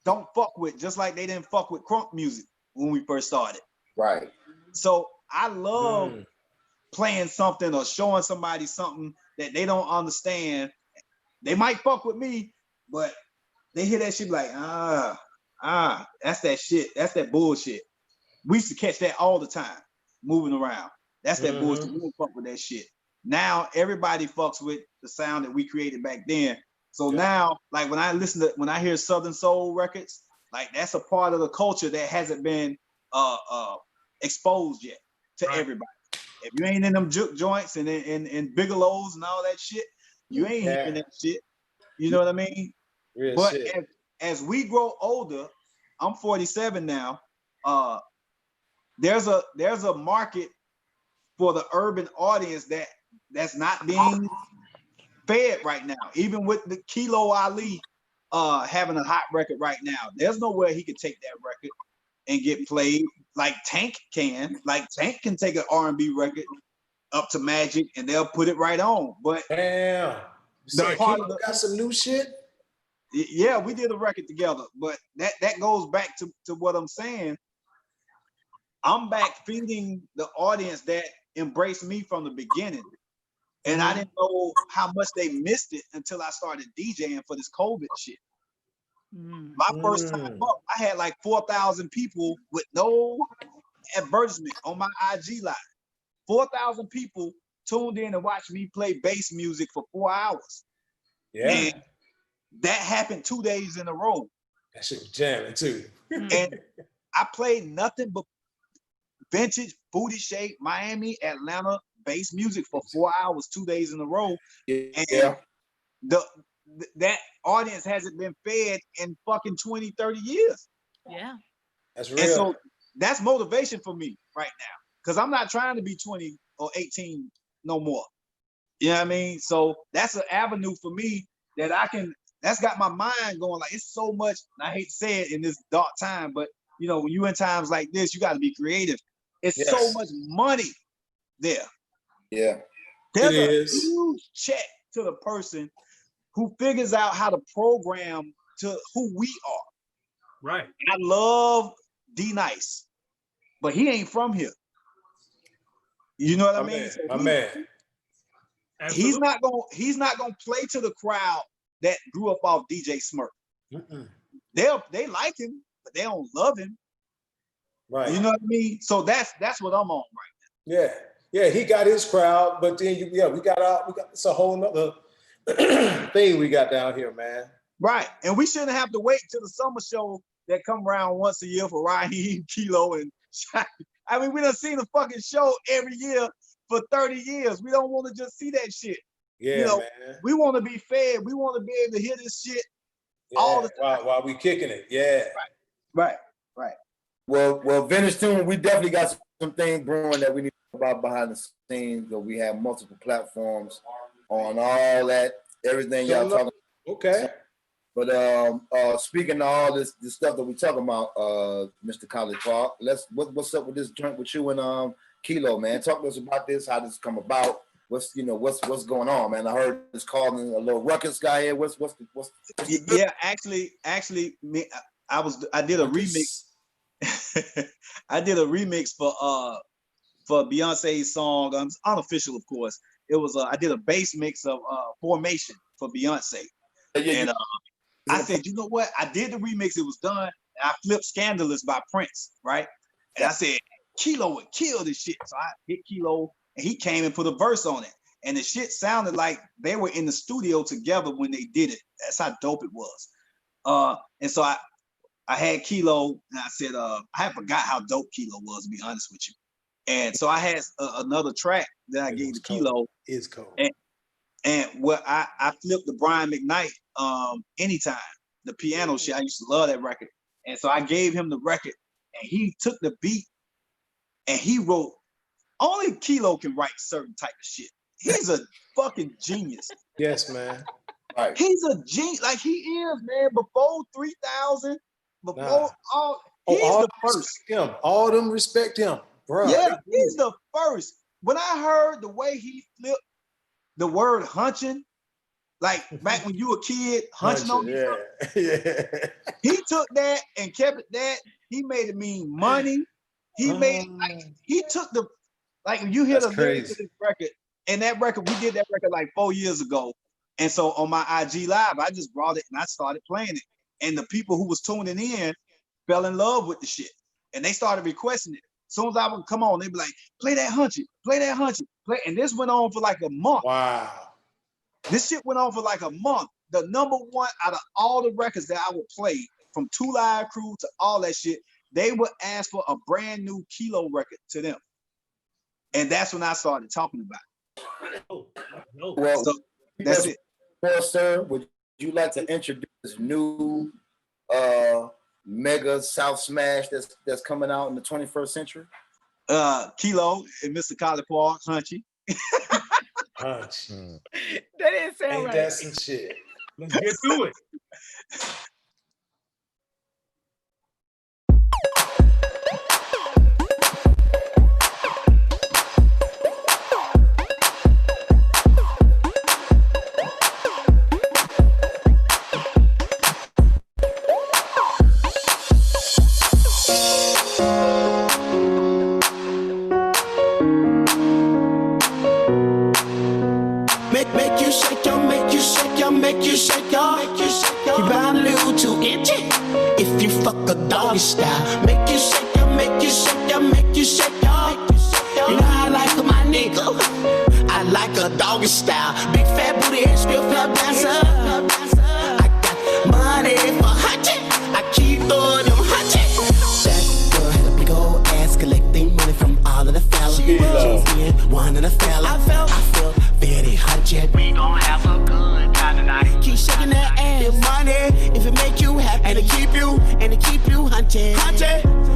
don't fuck with, just like they didn't fuck with crunk music when we first started. Right. So I love playing something or showing somebody something that they don't understand. They might fuck with me, but they hear that shit like, that's that shit. That's that bullshit. We used to catch that all the time, moving around. That's that bullshit. We don't fuck with that shit. Now everybody fucks with the sound that we created back then. So now, like when I hear Southern Soul records, like that's a part of the culture that hasn't been exposed yet to everybody. If you ain't in them juke joints and Bigelows and all that shit, you ain't hearing that shit. You know what I mean? Real but shit. As we grow older, I'm 47 now. There's a market for the urban audience that's not being fed right now. Even with the Kilo Ali having a hot record right now, there's nowhere he could take that record and get played like Tank can. Like Tank can take an R&B record up to Magic and they'll put it right on. But damn, the part of got some new shit. Yeah, we did a record together, but that goes back to what I'm saying. I'm back feeding the audience that embraced me from the beginning. And I didn't know how much they missed it until I started DJing for this COVID shit. My first time up, I had like 4,000 people with no advertisement on my IG live. 4,000 people tuned in and watched me play bass music for 4 hours. Yeah. And that happened 2 days in a row. That shit was jamming too. And I played nothing but vintage, booty shape, Miami, Atlanta bass music for 4 hours, 2 days in a row. And that audience hasn't been fed in fucking 20, 30 years. Yeah. That's real. And so that's motivation for me right now. Because I'm not trying to be 20 or 18 no more. You know what I mean? So that's an avenue for me that that's got my mind going like, it's so much, and I hate to say it in this dark time, but you know, when you in times like this, you got to be creative. It's so much money there. Yeah. There's a huge check to the person who figures out how to program to who we are. Right. I love D Nice, but he ain't from here. You know what I mean? My man. He's not gonna play to the crowd that grew up off DJ Smurf. They like him, but they don't love him. Right. You know what I mean? So that's what I'm on right now. Yeah, he got his crowd, but then we got it's a whole nother thing we got down here, man. Right. And we shouldn't have to wait till the summer show that come around once a year for Raheem, Kilo, and I mean, we done seen a fucking show every year for 30 years. We don't want to just see that shit. Yeah, you know, man. We want to be fed. We want to be able to hear this shit all the time. While we kicking it. Yeah. Right. Well, Vintage Tune, we definitely got some things brewing that we need to talk about behind the scenes. So we have multiple platforms on all that, everything y'all talking about. Okay. But speaking of all this stuff that we talking about, Mr. COLLIPARK, what's up with this joint with you and Kilo, man? Talk to us about this, how this come about. What's going on, man? I heard it's calling a little ruckus guy here. What's yeah, actually, I did a remix. I did a remix for Beyonce's song, unofficial, of course. It was I did a bass mix of Formation for Beyonce. And I said, you know what? I did the remix, it was done. And I flipped Scandalous by Prince, right? And I said, Kilo would kill this shit. So I hit Kilo, and he came and put a verse on it. And the shit sounded like they were in the studio together when they did it. That's how dope it was. And so I had Kilo, and I said, I forgot how dope Kilo was, to be honest with you. And so I had another track that I gave to Kilo. It's cold. And what I flipped the Brian McKnight Anytime, the piano shit. I used to love that record. And so I gave him the record, and he took the beat and he wrote. Only Kilo can write certain type of shit. He's a fucking genius. Yes, man. Right. He's a genius. Like he is, man. Before 3000, before all the first. Him. All them respect him, bro. Yeah, he's the first. When I heard the way he flipped the word hunching, like back when you were a kid, hunching on you. Yeah. He took that and kept it that. He made it mean money. He made he took the when you hear the lyrics of this record, and that record, we did that record like 4 years ago. And so on my IG Live, I just brought it and I started playing it. And the people who was tuning in fell in love with the shit. And they started requesting it. As soon as I would come on, they'd be like, play that hunchy, play that hunchy. And this went on for like a month. Wow. This shit went on for like a month. The number one out of all the records that I would play, from 2 Live Crew to all that shit, they would ask for a brand new Kilo record to them. And that's when I started talking about it. Well, so that's it. Well, sir, would you like to introduce this new mega South Smash that's coming out in the 21st century? Kilo and Mr. COLLIPARK, Hunchy. Hunch. That didn't sound Ain't right. that some shit? Let's get to it. You bound a little too itchy. If you fuck a doggy style, make you shake ya, make you shake ya, make you shake ya. You know I like my nigga. I like a doggy style. Big fat booty and strip club dancer. I got money for hunching. I keep throwing them hunching. That girl had a big old ass collecting money from all of the fellas. She was being one of the fellas. I feel very hunching. We gon' have a good time tonight. Keep shaking that ass. Money, if it make you happy, and to keep you hunting.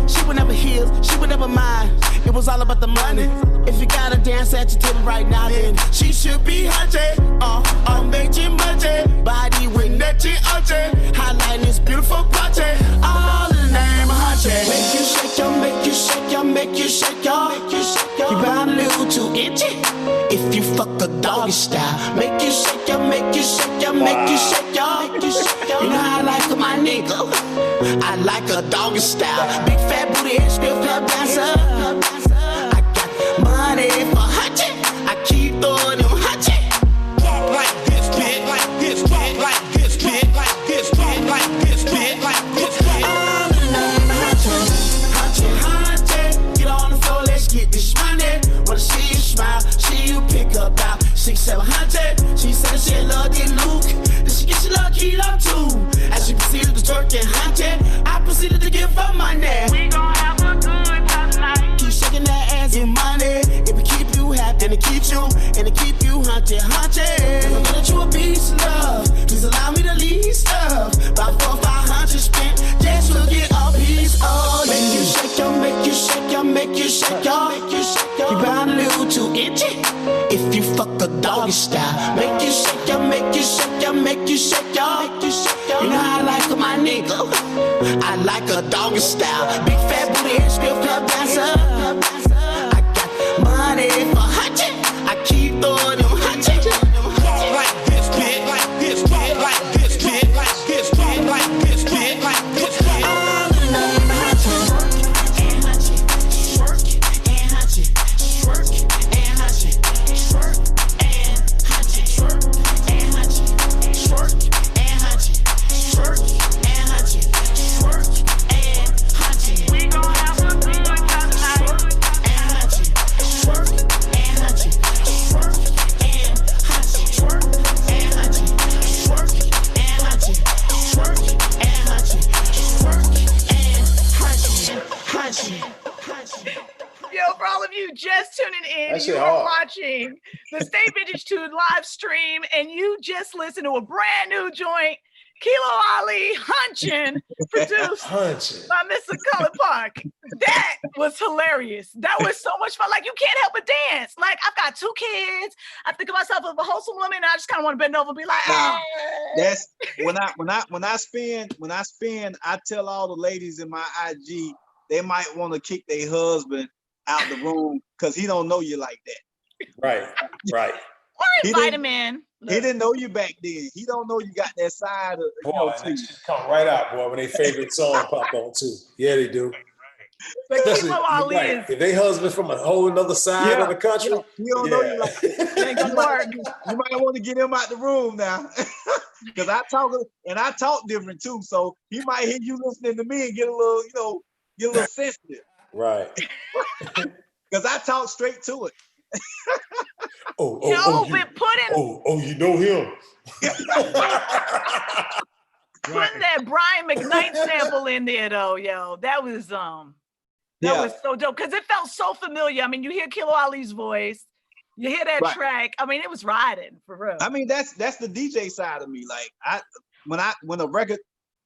She would never heal, she would never mind. It was all about the money. If you gotta dance at your table right now, then she should be hunting. I'm making money, body with nutty hunting. Highlighting this beautiful party, all in the name of hunting. Make you shake ya, make you shake ya, make you shake ya, make you shake ya. You bound a little too itchy. If you fuck a doggy style, make you shake ya, make you shake ya, make you shake ya. You know I like my nigga. I like a doggy style. Big fat booty and strip club dancer. I got money for hunching. I keep throwing them hunching. Walk like this, bitch, like this, bitch, like this, bitch, like this, bitch, like this, bitch, like this, bitch. All in the name of hunching, hunching. Get on the floor, let's get this money. Wanna see you smile, see you pick up about 600-700. She said she love the Luke. She gets she love Kilo too. As she proceeded to twerk and hunting, I proceeded to give her money. We gon' have a good time tonight. Keep shaking that ass in money. It will keep you happy and it keeps you hunting. I'm gonna you a piece of love. Please allow me to leave stuff. About 400 or 500 spent, just to get a piece of. Make you shake ya, make you shake ya, make you shake ya, make you shake ya. You bound a little too itchy. If you fuck a doggy style, make you shake ya, make you shake ya, make you shake ya, make you shake ya. You know I like my nigga. I like a doggy style. Big fat booty and strip club dancer. I got money for hunching. I keep throwing them hunching. Like this bitch, like this bitch, like this bitch, like this bitch, like this bitch, like this bitch. All in the name of hunching. And hunching, twerk and hunching, twerk and hunching, twerk and hunching, twerk and hunching, twerk and hunching, twerk and hunching, twerk and hunching. shit you are hard. watching the Stay Vintage 2 live stream and you just listened to a brand new joint, Kilo Ali Hunchin, produced by Mr. COLLIPARK. That was hilarious. That was so much fun. Like, you can't help but dance. Like, I've got 2 kids. I think of myself as a wholesome woman, and I just kind of want to bend over and be like, Nah, hey. that's when I spin, I tell all the ladies in my IG they might want to kick their husband out the room because he don't know you like that. Right. Or invite him in. He didn't know you back then. He don't know you got that side of Boy, that shit come right out, boy, when they favorite song pop on too. Yeah, they do. Especially, right. If they husband from a whole other side of the country, he don't know you like that. You might want to get him out the room now. Because I talk different too. So he might hear you listening to me and get a little, get a little sensitive. Right. Because I talk straight to it. You know him. Putting that Brian McKnight sample in there though, yo, that was was so dope because it felt so familiar. I mean, you hear Kilo Ali's voice, you hear that track. I mean, it was riding for real. I mean, that's the DJ side of me. Like when a record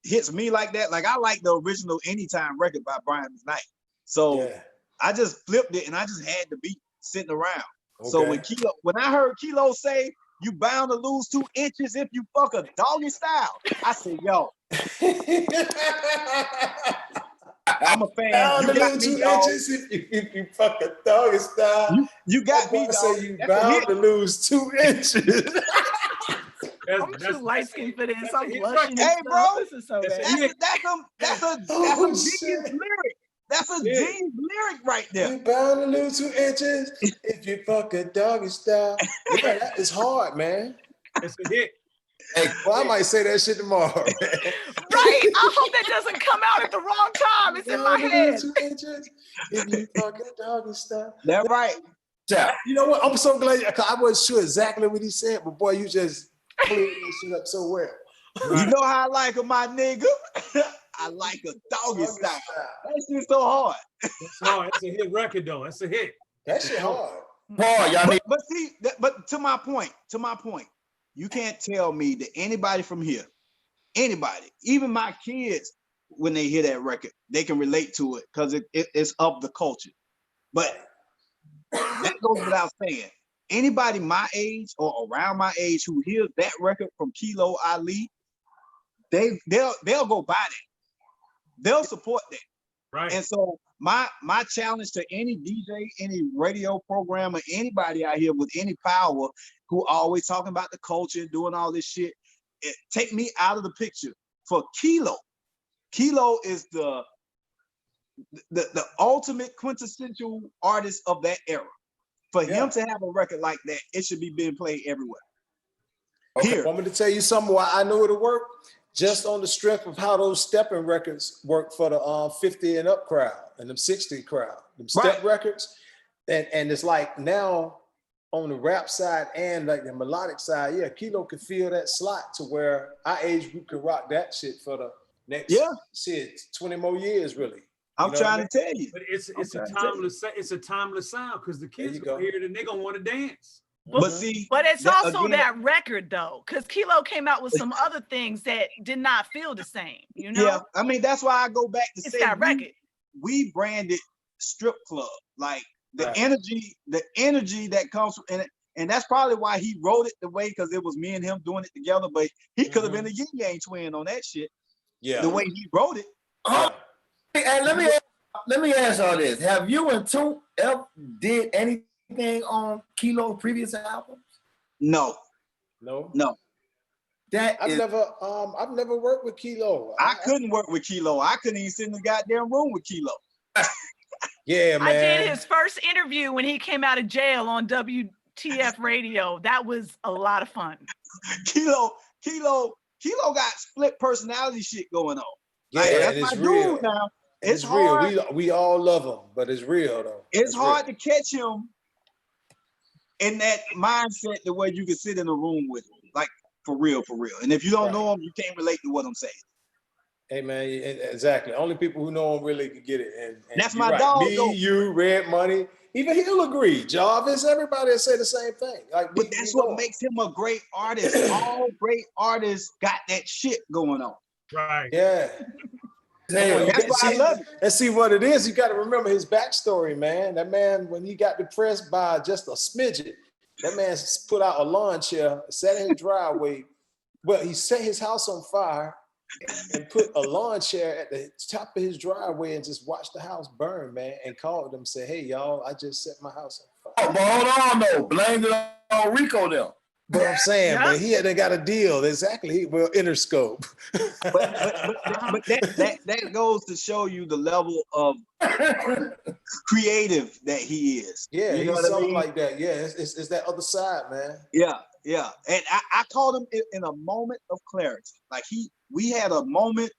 hits me like that, like I like the original Anytime record by Brian McKnight. So I just flipped it and I just had the beat sitting around. Okay. So when I heard Kilo say, "You bound to lose 2 inches if you fuck a doggy style," I said, "Yo, I'm a fan. You got me, 2 inches if you fuck a doggy style." You got me, dog. Say you bound to lose 2 inches. I'm too light skinned for this. I'm blushing. Hey, bro, this is so bad. That's a genius lyric. That's a genius lyric right there. You bound to lose 2 inches if you fuck a doggy style. Yeah, that is hard, man. It's a hit. Hey, well, I might say that shit tomorrow. Man. Right? I hope that doesn't come out at the wrong time. It's in my head. 2 inches if you fuck a doggy style. That's right. Yeah. You know what? I'm so glad. I wasn't sure exactly what he said, but boy, you just cleared that shit up so well. You know how I like a my nigga? I like a doggy style. That shit's so hard. That's hard. That's a hit record though. That's a hit. That shit hard. But to my point, you can't tell me that anybody from here, anybody, even my kids, when they hear that record, they can relate to it because it's of the culture. But that goes without saying. Anybody my age or around my age who hears that record from Kilo Ali, they'll go buy that. They'll support that. Right. And so my challenge to any DJ, any radio programmer, anybody out here with any power who always talking about the culture, doing all this shit, take me out of the picture. For Kilo, Kilo is the ultimate quintessential artist of that era. For him to have a record like that, it should be being played everywhere. Okay, want me to tell you something why I know it'll work? Just on the strength of how those stepping records work for the 50 and up crowd and them 60 crowd, them step records. And it's like now on the rap side and like the melodic side, Kilo could fill that slot to where our age group could rock that shit for the next 20 more years, really. I'm trying to tell you. But it's a timeless sound because the kids will hear it and they're gonna want to dance. But see, but it's also that record though, because Kilo came out with some other things that did not feel the same. You know? Yeah, I mean that's why I go back to say that record. We branded strip club, like the energy that comes from, and that's probably why he wrote it the way, because it was me and him doing it together. But he could have been a yin yang twin on that shit. Yeah, the way he wrote it. And let me ask y'all this: have you and TOOMP ever did anything on Kilo's previous albums? No. I've never worked with Kilo. I couldn't work with Kilo. I couldn't even sit in the goddamn room with Kilo. Yeah, man. I did his first interview when he came out of jail on WTF radio. That was a lot of fun. Kilo got split personality shit going on. Yeah, like, that's my real. Dude now. It's hard. Real. We all love him, but it's real though. It's hard to catch him in that mindset the way you can sit in a room with him, like for real. And if you don't know him, you can't relate to what I'm saying. Hey man, exactly. Only people who know him really can get it. And That's you're my right. dog, Me, though. you, Red Money, even he'll agree. Jarvis, everybody will say the same thing. Like, But that's what makes him a great artist. All great artists got that shit going on. Right. Yeah. Damn. That's why I love it. And see what it is. You got to remember his backstory, man. That man, when he got depressed by just a smidget, that man put out a lawn chair, sat in his driveway. Well, he set his house on fire and put a lawn chair at the top of his driveway and just watched the house burn, man, and called them, said, hey, y'all, I just set my house on fire. Oh, but hold on, though. Blame it on Rico, though. But I'm saying, but he hadn't got a deal. Exactly. Well, Interscope. But that goes to show you the level of creative that he is. Yeah, you know he's what I something mean? like that. Yeah, it's that other side, man. Yeah, yeah. And I called him in a moment of clarity. Like we had a moment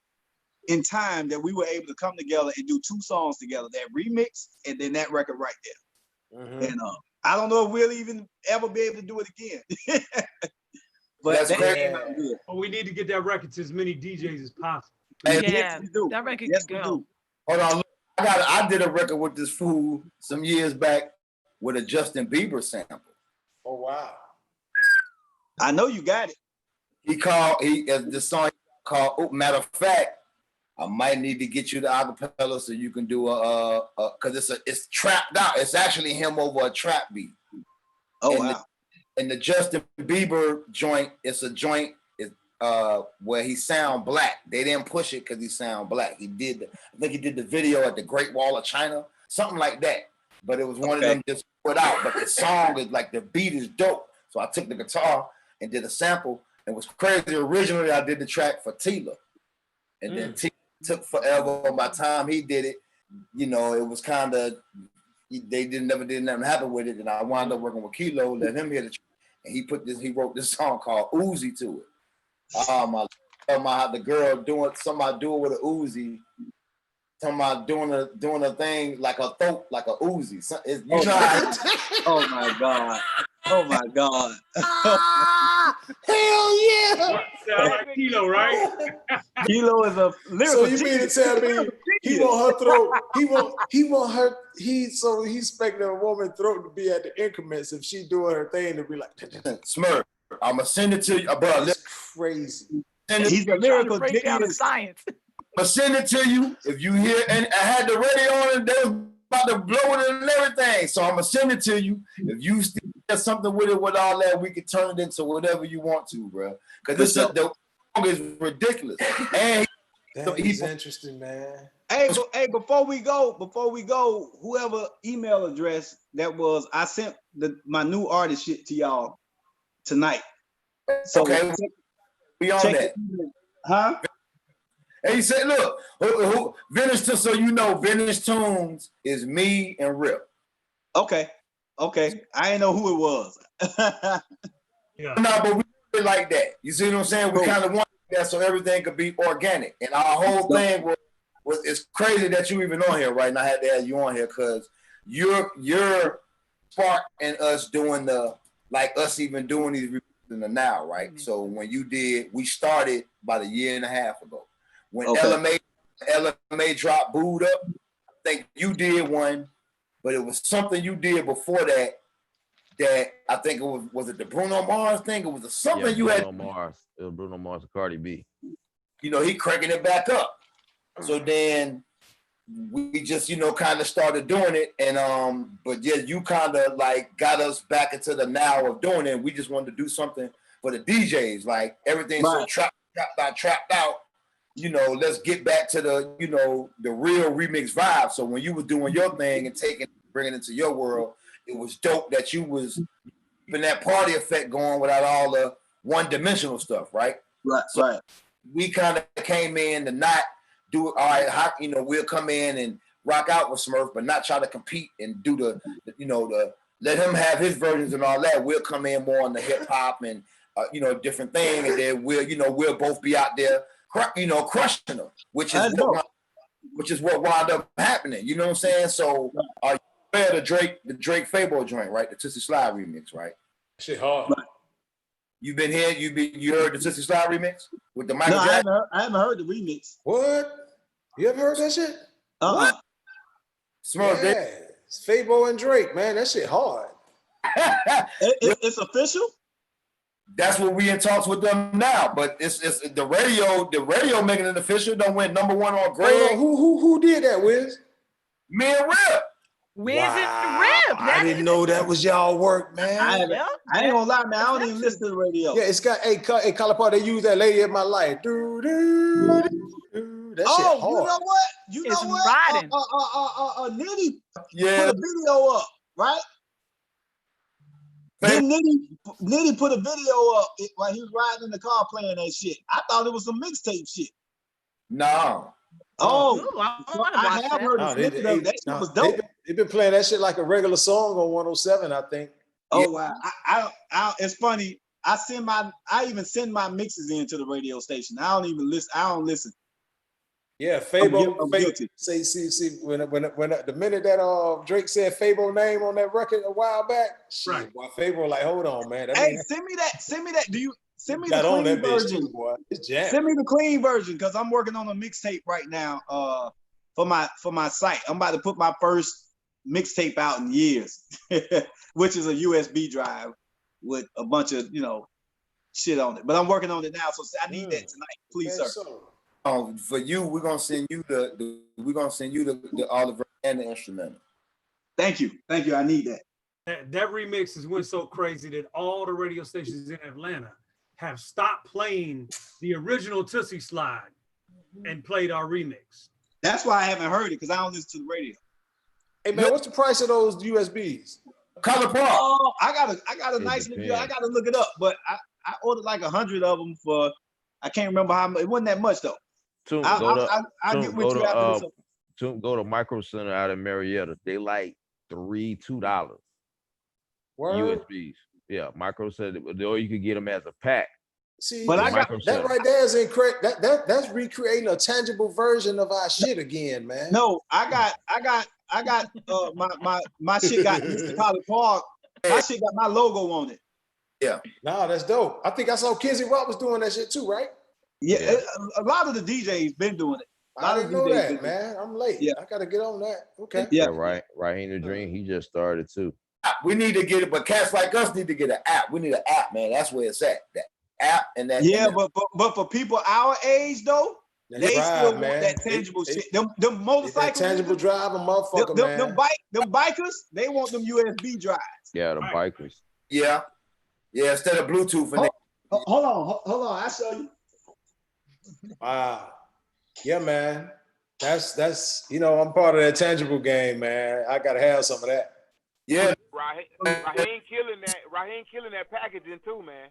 in time that we were able to come together and do 2 songs together, that remix and then that record right there. Mm-hmm. And I don't know if we'll even ever be able to do it again. But That's that crazy. came out good. But we need to get that record to as many DJs as possible. Yes, Yeah, we do. that record Yes, could we go. do. Hold on, look, I did a record with this fool some years back with a Justin Bieber sample. Oh, wow. I know you got it. The song called, oh, matter of fact, I might need to get you the acapella so you can do cause it's trapped out. It's actually him over a trap beat. Oh, and wow. And the Justin Bieber joint, it's a joint where he sound black. They didn't push it because he sound black. I think he did the video at the Great Wall of China, something like that. But it was one of them just put out. But the song is like, the beat is dope. So I took the guitar and did a sample. It was crazy. Originally, I did the track for Tila. And then Tila took forever. By the time he did it, you know, it was kind of, they never did nothing happen with it. And I wound up working with Kilo, let him hear the track. And he wrote this song called Uzi to it. The girl doing somebody do it with a Uzi. Talking about doing a thing like a throat, like a Uzi. Oh my God. Oh my God. Hell yeah. Sound like Kilo, right? Kilo is a lyrical. So you mean to tell me he want her throat? So he's expecting a woman's throat to be at the increments if she doing her thing to be like Smurf. I'ma send it to you, bro. That's crazy. He's a lyrical Break down the genius. science. I'ma send it to you if you hear. And I had the radio on and they was about to blow it and everything. So I'ma send it to you. If you still get something with it with all that, we can turn it into whatever you want to, bro. Because the song is ridiculous. And he's interesting, man. Hey, before we go, whoever email address that was, I sent my new artist shit to y'all tonight. So okay, we on that. Huh? And he said, look, Vintage, so you know, Vintage Tunes is me and Rip. Okay. I didn't know who it was. Yeah. No, but we really like that. You see what I'm saying? We kind of want that so everything could be organic. And our whole thing was it's crazy that you even on here right now. I had to have you on here because you're sparking us doing us even doing these reviews in the now, right? Mm-hmm. So when you did, we started about a year and a half ago. When LMA dropped Booed Up, I think you did one, but it was something you did before that I think it was it the Bruno Mars thing? It was something you had. Mars. It was Bruno Mars and Cardi B. You know, he cranking it back up. So then we just, kind of started doing it. And but yeah, you kind of like got us back into the now of doing it. We just wanted to do something for the DJs. Like everything's so trapped out. Let's get back to the, the real remix vibe. So when you were doing your thing and bringing it into your world, it was dope that you was keeping that party effect going without all the one-dimensional stuff, right? Right, so right. We kind of came in to not do it, all right, we'll come in and rock out with Smurf, but not try to compete and do the let him have his versions and all that. We'll come in more on the hip-hop and, different thing, and then we'll both be out there, crushing them, which is what wound up happening. You know what I'm saying? So the Drake Fable joint, right? The Tootsie Slide remix, right? Shit hard. You heard the Sissy Slide remix with the Michael No, Jackson? I haven't heard the remix. What? You ever heard that shit? What? Smurf, Yeah, it's Fabo and Drake, man. That shit hard. It's official. That's what we in talks with them now. But it's the radio making it official. Don't win #1 on Greg. Hold on, who did that, Wiz? Me and Rip. Wiz and Rip. I didn't know that was y'all work, man. I ain't gonna lie, man. I don't even listen to the radio. Yeah, it's got COLLIPARK. They use that "Lady of My Life." That shit hard. You know what? You It's know what? riding. Nitty Yeah. put a video up, right? Then Nitty put a video up while he was riding in the car playing that shit. I thought it was some mixtape shit. No. Oh, Ooh, I so wanna I watch have that. heard a snippet of it. That shit was dope. They've been playing that shit like a regular song on 107, I think. Oh wow! I it's funny. I even send my mixes into the radio station. I don't even listen. I don't listen. Yeah, I'm Fabo. guilty. See, when the minute that Drake said Fabo name on that record a while back, shit, Right. boy, Fabo like, hold on, man. That Hey, mean send me that. Do you send me the got on clean that bitch version? too, boy. It's jam. Send me the clean version because I'm working on a mixtape right now. For my site, I'm about to put my first mixtape out in years, which is a USB drive with a bunch of shit on it. But I'm working on it now, so I need that tonight, please, Okay, sir. so, For you, we're gonna send you the Oliver and the instrumental. Thank you. I need that. That remix has went so crazy that all the radio stations in Atlanta have stopped playing the original Tootsie Slide and played our remix. That's why I haven't heard it because I don't listen to the radio. hey man, what's the price of those USBs? COLLIPARK. Oh, I got a nice depends. review. I got to look it up, but I ordered like 100 of them for. I can't remember how much. It wasn't that much though. Toomp, I'll get with you after this. Toomp, go to Micro Center out in Marietta. They like $2. Word? USBs. Yeah, Micro Center. Or you could get them as a pack. See, But I got that right there is incorrect. That's recreating a tangible version of our shit again, man. no. I got my shit got Mr. COLLIPARK. My shit got my logo on it. Nah, that's dope. I think I saw Kizzy Rock was doing that shit too, right? Yeah, a lot of the DJs been doing it. I didn't know DJs that, been doing it. man. I'm late. Yeah. I gotta get on that. Okay. Yeah. right. Raheem the Dream. He just started too. We need to get it, but cats like us need to get an app. We need an app, man. That's where it's at. That app and that. Yeah, and that. but for people our age though, They they drive, still want man. that tangible They- shit. Them That motorcycles, tangible drive, a motherfucker, man. them bikers, they want them USB drives. Yeah, the Right. bikers. Yeah, instead of Bluetooth and Hold on, I show you. Wow. Yeah, man. That's I'm part of that tangible game, man. I gotta have some of that. yeah. Raheem killing that packaging too, man.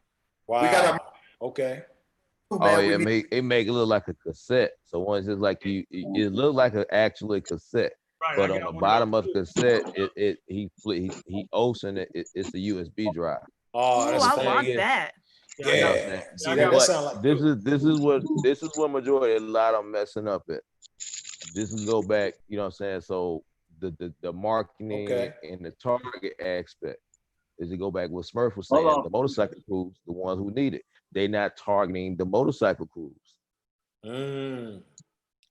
Wow. We got okay. Oh man, yeah, we it make it look like a cassette. So once it's like it look like an actually cassette. Right, But I on got the one bottom of of the cassette, he ocean it's a USB drive. Oh, Ooh, that's I the want thing. that. those. I got- Yeah. See, I that got- sound like This is what majority a lot of them messing up at. This is go back, you know what I'm saying? So the marketing Okay. and the target aspect is to go back what Smurf was saying. Hold on. The motorcycle crews, the ones who need it, they not targeting the motorcycle crews.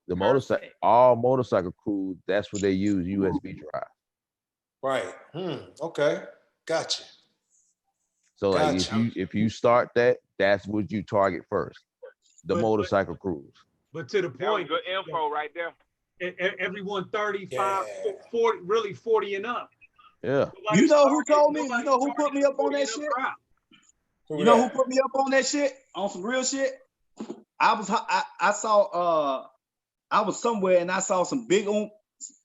The motorcycle, Perfect. all motorcycle crews, that's what they use USB drive. right. Okay. Gotcha. So like Gotcha. if you start that, that's what you target first. The But- motorcycle crews. But to the That was point, good info right there. everyone 35, Yeah. 40, really 40 and up. Yeah. You know who Nobody's told me? You targeting- know who put me up on targeting that 40 shit? and up crowd. You know who put me up on that shit? On some real shit? I saw I was somewhere and I saw some big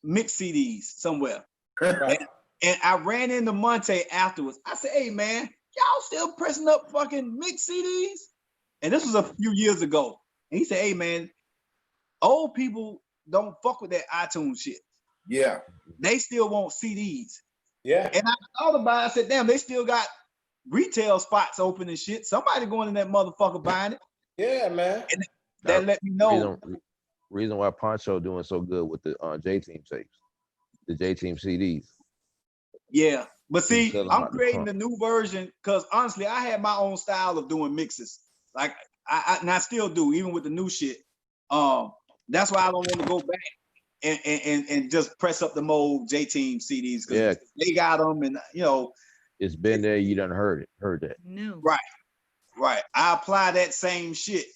mix CDs somewhere. Right. And I ran into Monte afterwards. I said, hey man, y'all still pressing up fucking mix CDs? And this was a few years ago. And he said, hey man, old people don't fuck with that iTunes shit. Yeah. They still want CDs. Yeah. And I thought about it, I said, damn, they still got retail spots open and shit. Somebody going in that motherfucker buying it. Yeah, man. That let me know. Reason why Poncho doing so good with the J Team tapes, the J Team CDs. Yeah. But see, sell 'em I'm out the creating trunk. the new version because honestly, I had my own style of doing mixes. Like and I still do, even with the new shit. That's why I don't want to go back and just press up the mold J-Team CDs because Yeah. they got them, and you know, It's been there. You done heard that. New. right. I apply that same shit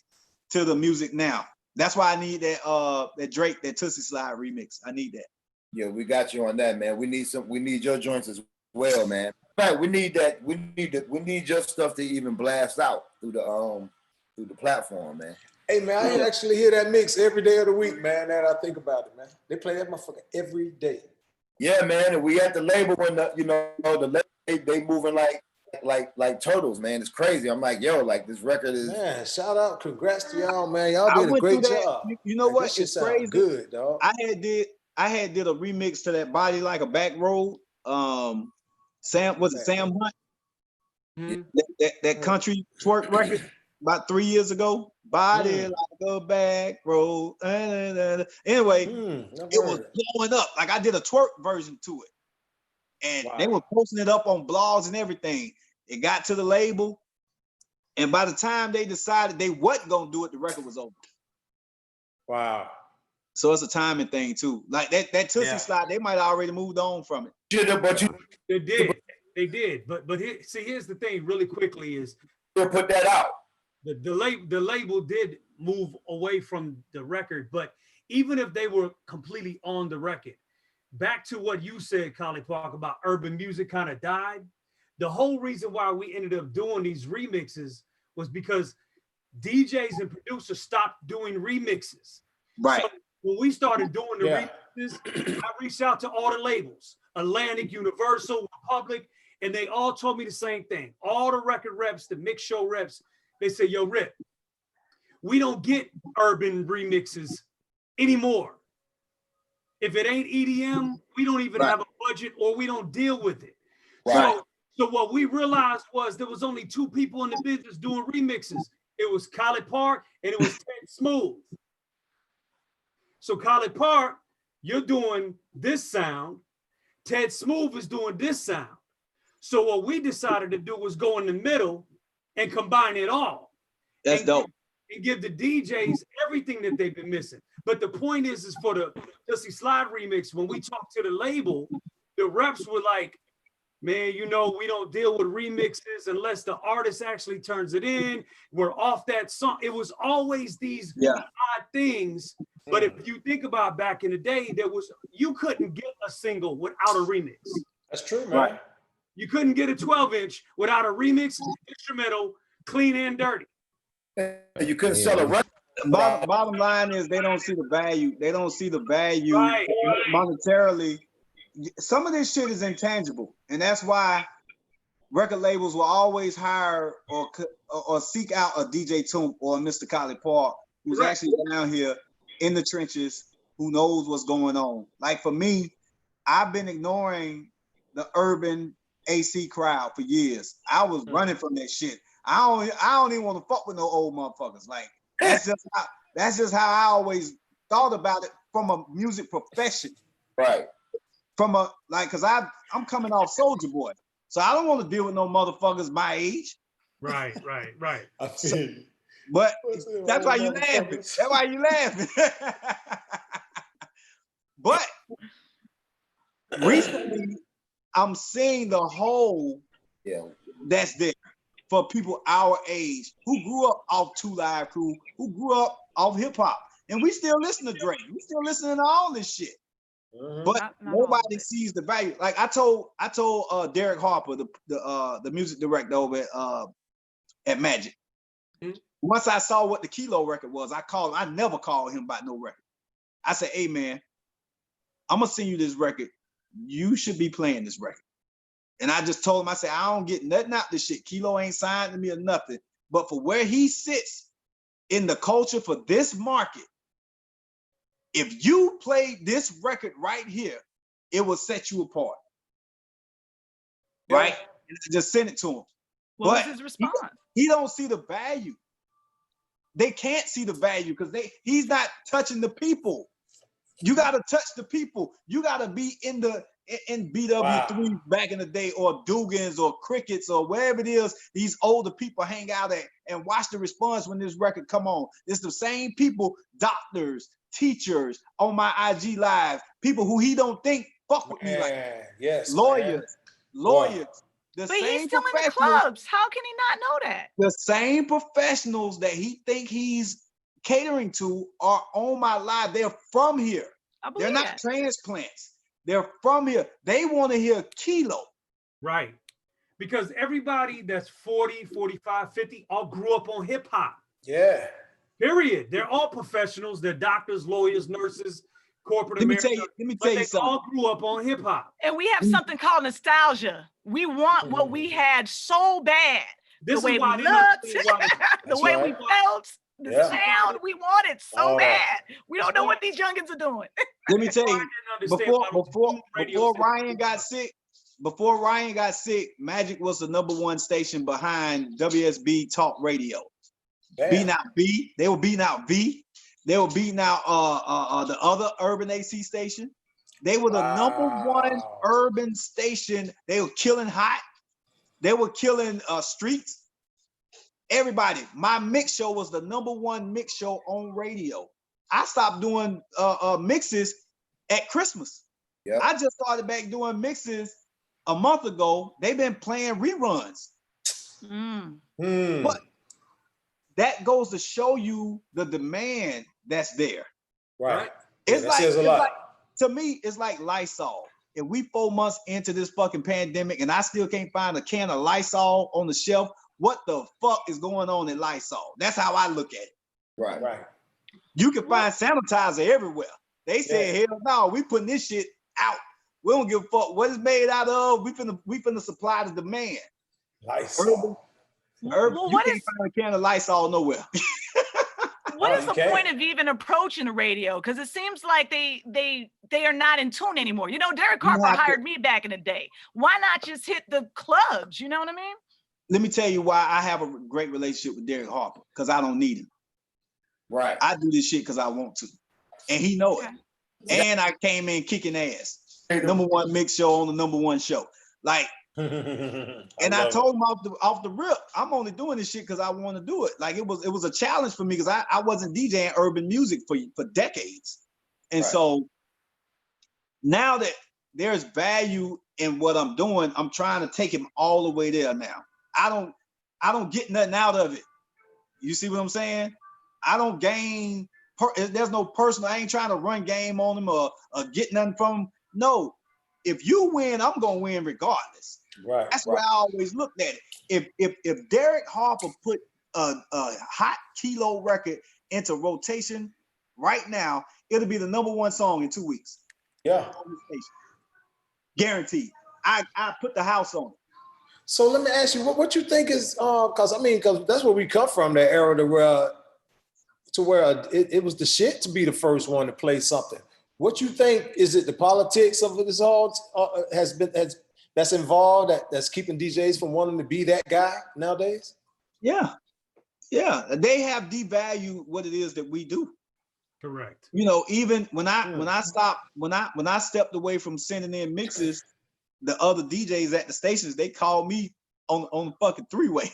to the music now. That's why I need that Drake, that Tootsie Slide remix. I need that. Yeah, we got you on that, man. We need your joints as well, man. In fact, we need that. We need your stuff to even blast out through the platform, man. Hey man, I actually hear that mix every day of the week, man. Now that I think about it, man. They play that motherfucker every day. Yeah, man. And we at the label when the label, they moving like turtles, man. It's crazy. I'm like, yo, like this record is. Man, shout out, congrats to y'all, man. Y'all I did a went great through that. job. You know Like, what? this shit It's sound crazy. good, dog. I had did a remix to that Body Like a Back Road. Sam Hunt? Mhm. That country twerk record about 3 years ago. Body like a back road. Anyway, it was blowing up. Like I did a twerk version to it. And they were posting it up on blogs and everything. It got to the label. And by the time they decided they wasn't gonna do it, the record was over. Wow. So it's a timing thing too. Like that Tootsie Slide, they might have already moved on from it. They did. But here's the thing, really quickly is put that out. The label did move away from the record, but even if they were completely on the record, back to what you said, COLLIPARK, about urban music kind of died. The whole reason why we ended up doing these remixes was because DJs and producers stopped doing remixes. Right. So when we started doing the remixes, I reached out to all the labels, Atlantic, Universal, Republic, and they all told me the same thing. All the record reps, the mix show reps, they say, yo, Rip, we don't get urban remixes anymore. If it ain't EDM, we don't even have a budget or we don't deal with it. Right. So what we realized was there was only two people in the business doing remixes. It was COLLIPARK and it was Ted Smooth. So COLLIPARK, you're doing this sound. Ted Smooth is doing this sound. So what we decided to do was go in the middle and combine it all. That's dope. And give the DJs everything that they've been missing. But the point is for the Tootsie Slide remix, when we talked to the label, the reps were like, man, you know, we don't deal with remixes unless the artist actually turns it in. We're off that song. It was always these odd things. But if you think about back in the day, you couldn't get a single without a remix. That's true, man. Right. You couldn't get a 12-inch without a remix, instrumental, clean and dirty. You couldn't sell a record. Bottom line is they don't see the value. They don't see the value monetarily. Some of this shit is intangible, and that's why record labels will always hire or seek out a DJ TOOMP or a Mr. COLLIPARK who's actually down here in the trenches, who knows what's going on. Like for me, I've been ignoring the urban AC crowd for years. I was running from that shit. I don't even want to fuck with no old motherfuckers. Like that's just how I always thought about it from a music profession. Right. Cause I'm coming off Soulja Boy. So I don't want to deal with no motherfuckers my age. Right. I feel you. But that's why you laughing. That's why you laughing. But recently, I'm seeing the hole that's there for people our age who grew up off 2 Live Crew, who grew up off hip hop, and we still listen to Drake. We still listening to all this shit. But nobody sees the value. Like I told Derek Harper, the music director over at Magic. Once I saw what the Kilo record was, I never called him about no record. I said, hey man, I'm gonna send you this record. You should be playing this record. And I just told him, I said, I don't get nothing out this shit. Kilo ain't signed to me or nothing. But for where he sits in the culture for this market, if you played this record right here, it will set you apart. Right? And I just sent it to him. What was his response? He don't see the value. They can't see the value because he's not touching the people. You got to touch the people. You got to be in the in BW3 back in the day, or Dugans or Crickets or wherever it is, these older people hang out at and watch the response when this record come on. It's the same people, doctors, teachers on my IG live, people who he don't think fuck with me like yes, lawyers, Boy. the But he's same still in the professionals, clubs. How can he not know that? the same professionals that he think he's catering to are on my live. They're from here. They're not transplants. They're from here. They want to hear Kilo. Right. Because everybody that's 40, 45, 50 all grew up on hip hop. Yeah. Period. They're all professionals. They're doctors, lawyers, nurses, corporate Let me America. tell you they something. all grew up on hip hop. And we have something called nostalgia. We want what we had so bad. This the way is why we they looked, the way we felt, the sound we wanted so bad. We don't know what these youngins are doing. Let me tell you, before Ryan got sick, Magic was the #1 station behind WSB Talk Radio. Beating out B, they were beating out V. They were beating out the other urban AC station. They were the #1 urban station. They were killing hot. They were killing streets. Everybody. My mix show was the #1 mix show on radio. I stopped doing mixes at Christmas. Yep. I just started back doing mixes a month ago. They've been playing reruns. But that goes to show you the demand that's there. Right. It's like to me, it's like Lysol. If we 4 months into this fucking pandemic and I still can't find a can of Lysol on the shelf, what the fuck is going on in Lysol? That's how I look at it. Right. Right. You can find sanitizer everywhere. They say, hell no, we putting this shit out. We don't give a fuck what it's made out of. We finna supply the demand. Lysol. You can't find a can of Lysol nowhere. What is the point of even approaching the radio? Because it seems like they are not in tune anymore. You know, Derek Harper hired me back in the day. Why not just hit the clubs? You know what I mean? Let me tell you why I have a great relationship with Derek Harper, because I don't need him. Right. I do this shit because I want to. And he know it. And I came in kicking ass. #1 mix show on the #1 show. Like, and I told him off the rip, I'm only doing this shit because I want to do it. Like it was a challenge for me because I wasn't DJing urban music for decades. And so now that there's value in what I'm doing, I'm trying to take him all the way there now. I don't get nothing out of it. You see what I'm saying? I don't gain, there's no personal, I ain't trying to run game on him or get nothing from him. No, if you win, I'm gonna win regardless. Right. That's why I always looked at it. If Derek Harper put a hot Kilo record into rotation right now, it'll be the #1 song in 2 weeks. Yeah. Guaranteed. I put the house on it. So let me ask you, what you think is, because that's where we come from, that era to where it was the shit to be the first one to play something. What you think, is it the politics of this all that's involved that's keeping DJs from wanting to be that guy nowadays? Yeah, they have devalued what it is that we do. Correct. You know, even when I stepped away from sending in mixes, the other DJs at the stations, they called me on the fucking three-way,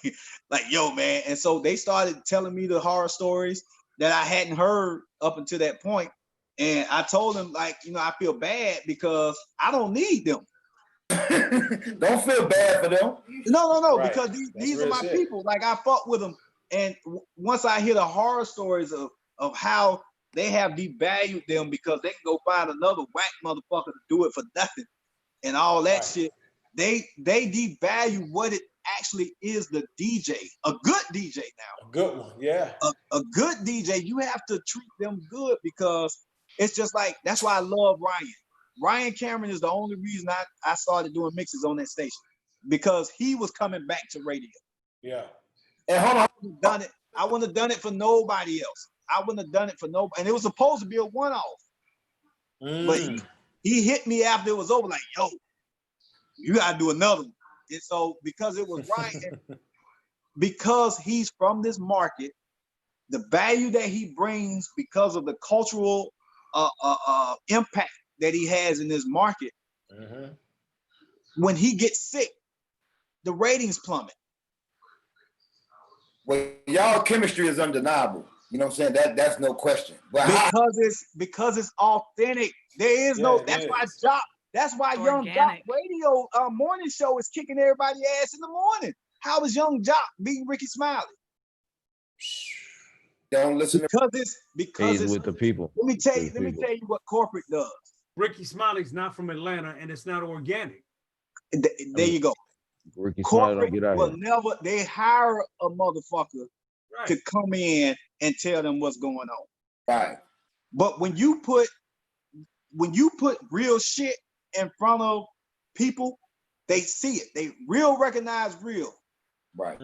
like, yo, man. And so they started telling me the horror stories that I hadn't heard up until that point. And I told them, like, you know, I feel bad because I don't need them. Don't feel bad for them. No, right. because these are my people. Like, I fuck with them. And once I hear the horror stories of how they have devalued them because they can go find another whack motherfucker to do it for nothing and all that shit, they devalue what it actually is, the DJ. A good DJ now. A good one, yeah. A good DJ, you have to treat them good because it's just like, that's why I love Ryan. Ryan Cameron is the only reason I started doing mixes on that station, because he was coming back to radio. Yeah. And I wouldn't have done it for nobody else. I wouldn't have done it for nobody. And it was supposed to be a one-off. But he hit me after it was over, like, yo, you gotta do another one. And so because it was Ryan, because he's from this market, the value that he brings because of the cultural impact that he has in this market, When he gets sick, the ratings plummet. Well, y'all chemistry is undeniable. You know what I'm saying? That's no question. But because it's authentic. There is no. That's why Jock. That's why Young Jock radio morning show is kicking everybody's ass in the morning. How is Young Jock beating Ricky Smiley? Don't listen because it's with the people. Let me tell you what corporate does. Ricky Smiley's not from Atlanta, and it's not organic. There you go. Ricky Smiley don't get out will here. never. They hire a motherfucker to come in and tell them what's going on. Right. But when you put real shit in front of people, they see it. They real recognize real. Right.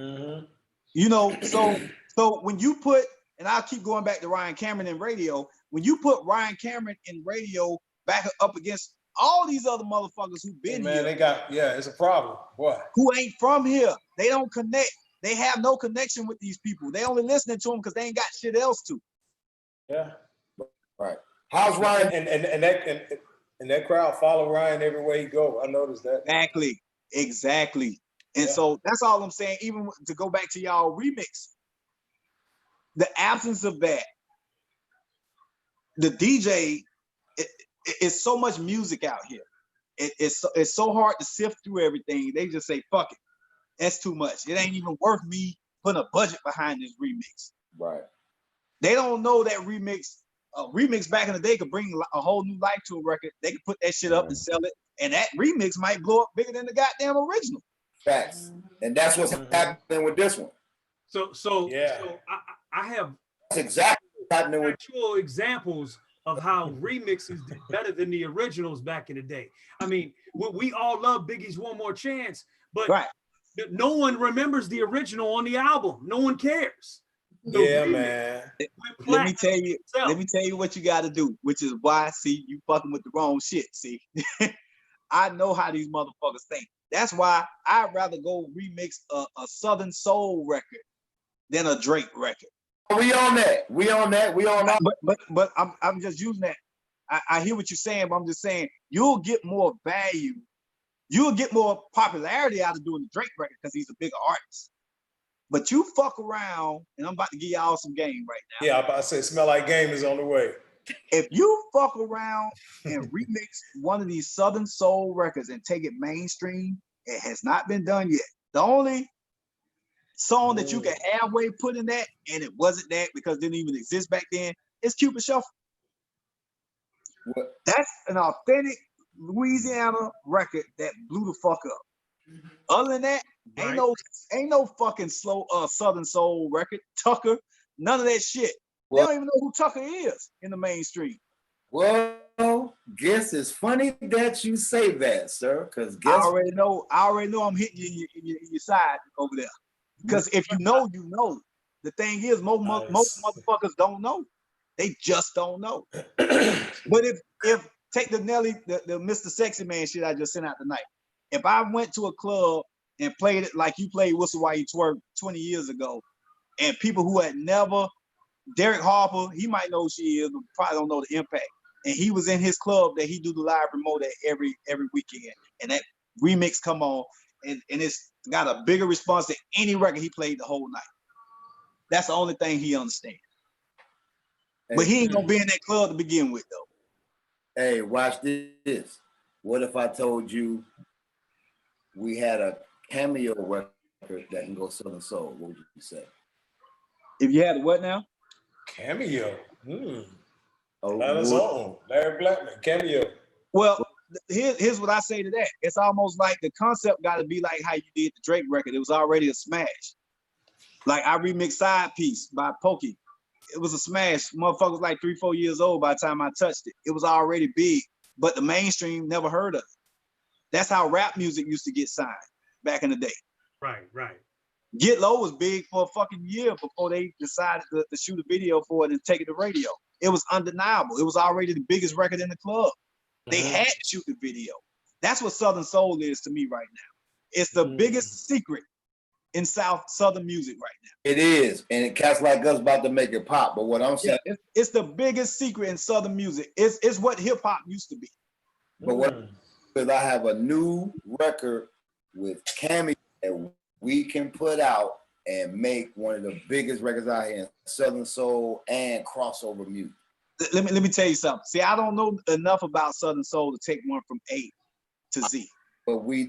You know, so when you put, and I'll keep going back to Ryan Cameron in radio, when you put Ryan Cameron in radio back up against all these other motherfuckers who've been here. They got, it's a problem. What? Who ain't from here. They don't connect. They have no connection with these people. They only listening to them because they ain't got shit else to. Yeah. Right. How's Ryan? And that crowd follow Ryan everywhere he go. I noticed that. Exactly. And so that's all I'm saying. Even to go back to y'all remix, the absence of that, the DJ, it's so much music out here. It's so hard to sift through everything. They just say, fuck it. That's too much. It ain't even worth me putting a budget behind this remix. Right. They don't know that remix back in the day could bring a whole new life to a record. They could put that shit up and sell it, and that remix might blow up bigger than the goddamn original. Facts. And that's what's happening with this one. So I have that's exactly what's happening with actual examples of how remixes did better than the originals back in the day. I mean, we all love Biggie's One More Chance, but no one remembers the original on the album. No one cares. Man. Let me tell you what you got to do, which is why, see, you fucking with the wrong shit, see. I know how these motherfuckers think. That's why I'd rather go remix a Southern Soul record than a Drake record. We on that. But I'm just using that. I hear what you're saying, but I'm just saying you'll get more value. You'll get more popularity out of doing the Drake record because he's a bigger artist. But you fuck around, and I'm about to give y'all some game right now. Yeah, I'm about to say, Smell Like Game is on the way. If you fuck around and remix one of these Southern Soul records and take it mainstream, it has not been done yet. The only song that you can halfway put in that, and it wasn't that because it didn't even exist back then, is Cupid Shuffle. What? That's an authentic Louisiana record that blew the fuck up. Other than that, ain't no fucking slow Southern Soul record. Tucker, none of that shit. They don't even know who Tucker is in the mainstream. Well, guess it's funny that you say that, sir. Because I already know I'm hitting you in your side over there. Because if you know, you know. The thing is, most motherfuckers don't know. They just don't know. But if take the Nelly, the Mr. Sexy Man shit I just sent out tonight. If I went to a club and played it like you played Whistle While You Twerk 20 years ago, and people who had never, Derek Harper, he might know who she is, but probably don't know the impact. And he was in his club that he do the live remote at every weekend. And that remix come on, and it's got a bigger response than any record he played the whole night. That's the only thing he understands. But he ain't gonna be in that club to begin with, though. Hey, watch this. What if I told you we had a cameo record that can go Southern Soul? What would you say? If you had what now? Cameo. Oh, Larry Blackman, cameo. Well, here's what I say to that. It's almost like the concept got to be like how you did the Drake record. It was already a smash. Like I remixed Side Piece by Pokey. It was a smash. Motherfucker was like 3-4 years old by the time I touched it. It was already big, but the mainstream never heard of it. That's how rap music used to get signed back in the day. Right. Get Low was big for a fucking year before they decided to shoot a video for it and take it to radio. It was undeniable. It was already the biggest record in the club. They had to shoot the video. That's what Southern Soul is to me right now. It's the biggest secret in Southern music right now. It is, and cats like us about to make it pop. But what I'm saying, it's the biggest secret in Southern music. It's what hip hop used to be. But Because I have a new record with Cameo that we can put out and make one of the biggest records out here in Southern Soul and crossover music. Let me tell you something. See, I don't know enough about Southern Soul to take one from A to Z. But we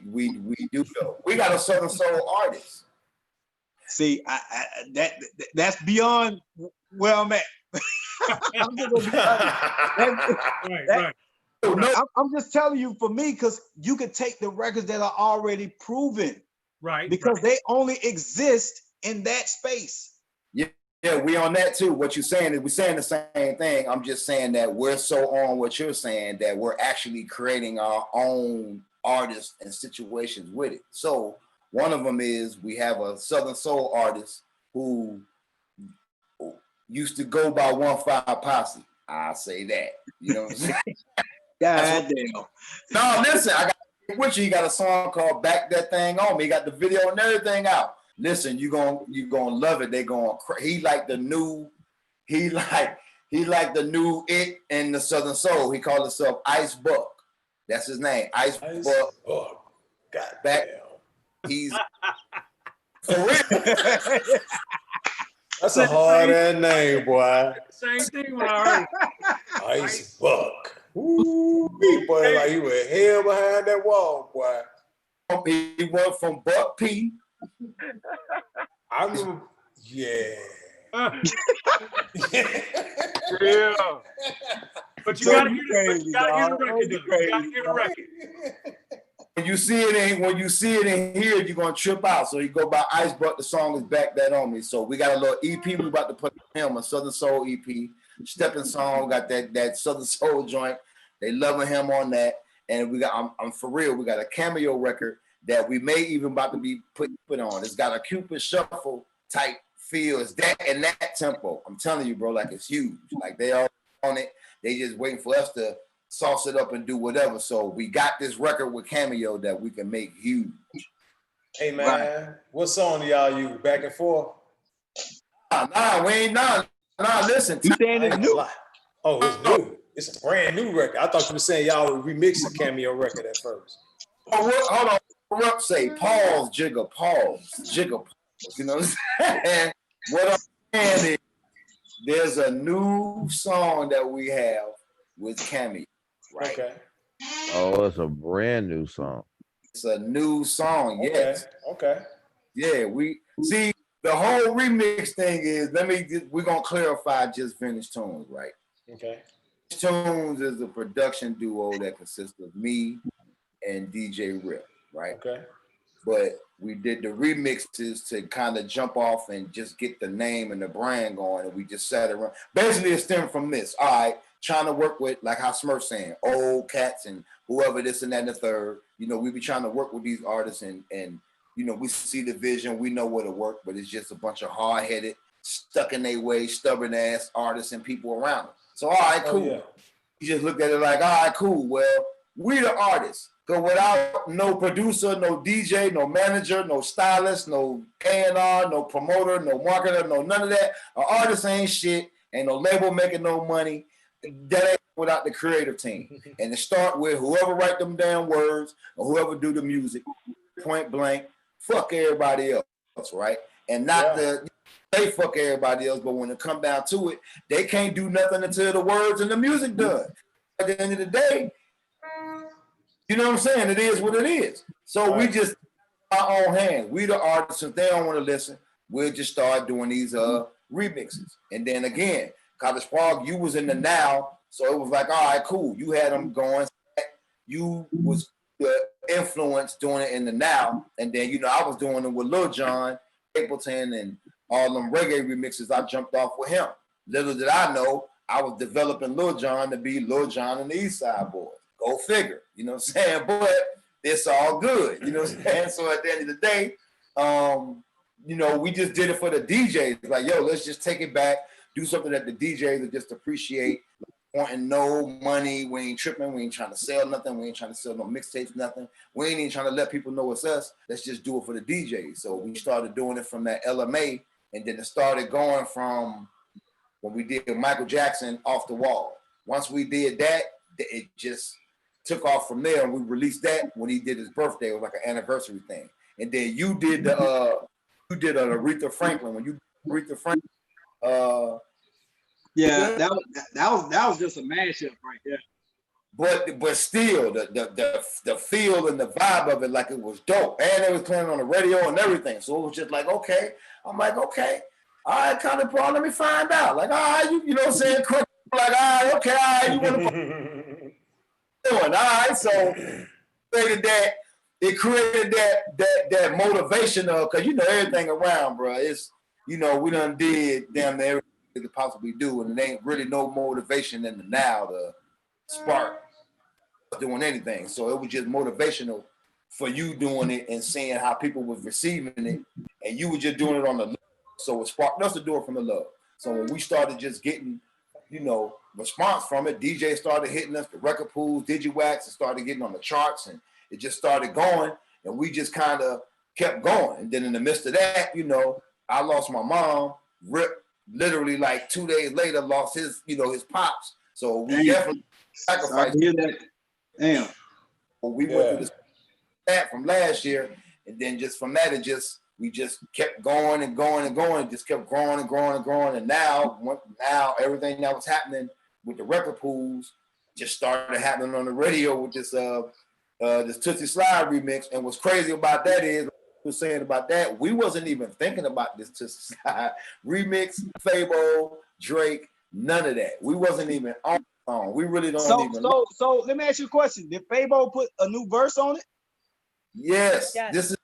do know. We got a Southern Soul artist. See, that's beyond where I'm at. I'm just gonna be honest. I'm just telling you, for me, because you could take the records that are already proven, right? Because they only exist in that space. Yeah, we on that too. What you're saying is we're saying the same thing. I'm just saying that we're so on what you're saying that we're actually creating our own artists and situations with it. So one of them is we have a Southern Soul artist who used to go by 1-5 Posse. I'll say that. You know what I'm saying? God damn. No, listen, I got with you. He got a song called "Back That Thing On Me." He got the video and everything out. Listen, you gonna love it. They going he like the new it in the Southern Soul. He called himself Ice Buck. That's his name, Ice Buck. God back. Damn. He's for real. That's a hard ass name, boy. Same thing when I heard it. Ice Buck. Ooh, big boy, like he was hell behind that wall, boy. He went from Buck P. I remember, yeah. Yeah. But you gotta hear the record. You gotta hear the record. When you see it in here, you're gonna trip out. So you go by Ice Buck. The song is "Back That On Me." So we got a little EP we about to put on him, a Southern Soul EP. Stepping Song got that Southern Soul joint. They loving him on that, and we got I'm for real. We got a Cameo record that we may even about to be put on. It's got a Cupid Shuffle type feel. It's that and that tempo. I'm telling you, bro, like it's huge. Like they are on it. They just waiting for us to sauce it up and do whatever. So we got this record with Cameo that we can make huge. Hey man, what song do y'all use? Back and Forth? Nah, we ain't nah. Listen, you saying it's new? Oh, it's new. It's a brand new record. I thought you were saying y'all would remix a Cameo record at first. Oh, hold on. Say pause, jigger, pause. You know what I'm saying? What I'm saying is there's a new song that we have with Cameo, right? Okay. Oh, it's a brand new song. It's a new song, yes. Okay. Yeah, we see the whole remix thing is, we're gonna clarify just Vintage Tunes, right? Okay. Tunes is a production duo that consists of me and DJ Rip, right? Okay. But we did the remixes to kind of jump off and just get the name and the brand going, and we just sat around. Basically, it stemmed from this. All right, trying to work with, like how Smurf's saying, old cats and whoever this and that and the third. You know, we be trying to work with these artists and you know, we see the vision, we know where to work, but it's just a bunch of hard-headed, stuck in their way, stubborn-ass artists and people around them. So, all right, cool. Yeah. You just looked at it like, all right, cool. Well, we the artists. Because without no producer, no DJ, no manager, no stylist, no A&R, no promoter, no marketer, no none of that, an artist ain't shit, ain't no label making no money. That ain't without the creative team. And to start with, whoever write them damn words or whoever do the music, point blank, fuck everybody else, right? And not they fuck everybody else, but when it come down to it, they can't do nothing until the words and the music done. At the end of the day, you know what I'm saying? It is what it is. So we just our own hands. We the artists. If they don't want to listen, we'll just start doing these remixes. And then again, College Park, you was in the now, so it was like, all right, cool. You had them going. You was the influence doing it in the now, and then you know I was doing it with Lil Jon, Stapleton, and all them reggae remixes. I jumped off with him. Little did I know, I was developing Lil Jon to be Lil Jon and the East Side Boys. Go figure, you know what I'm saying? But it's all good, you know what I'm saying? So at the end of the day, you know, we just did it for the DJs. Like, yo, let's just take it back, do something that the DJs will just appreciate. Wanting no money, we ain't tripping, we ain't trying to sell nothing, we ain't trying to sell no mixtapes, nothing. We ain't even trying to let people know it's us. Let's just do it for the DJs. So we started doing it from that LMA, and then it started going from when we did Michael Jackson Off the Wall. Once we did that, it just took off from there, and we released that when he did his birthday. It was like an anniversary thing. And then you did the Aretha Franklin when you Aretha Franklin. Yeah, that was just a mashup right there. But still, the feel and the vibe of it, like it was dope, and they was playing on the radio and everything. So it was just like, okay, I'm like, okay, all right, kind of, bro, let me find out. Like, all right, you know what I'm saying? Quick, like, all right, okay, all right, you want to doing, all right. So it created that motivation of, because you know everything around, bro. It's, you know, we done did damn near everything we could possibly do, and there ain't really no motivation in the now to spark doing anything. So it was just motivational for you doing it and seeing how people was receiving it, and you were just doing it on the love. So it sparked us to do it from the love. So when we started just getting, you know, response from it, DJ started hitting us, the record pools, DigiWax, and started getting on the charts, and it just started going, and we just kind of kept going. And then in the midst of that, you know, I lost my mom. Rip literally like 2 days later lost his, you know, his pops. So we definitely sacrificed. Damn. We went through this from last year, and then just from that, we just kept going and going and going, just kept growing and growing and growing. And now everything that was happening with the record pools just started happening on the radio with this Tootsie Slide remix. And what's crazy about that is, was saying about that, we wasn't even thinking about this Tootsie Slide remix, Fabo, Drake, none of that. We wasn't even on. We really don't even. So let me ask you a question. Did Fabo put a new verse on it? Yes. This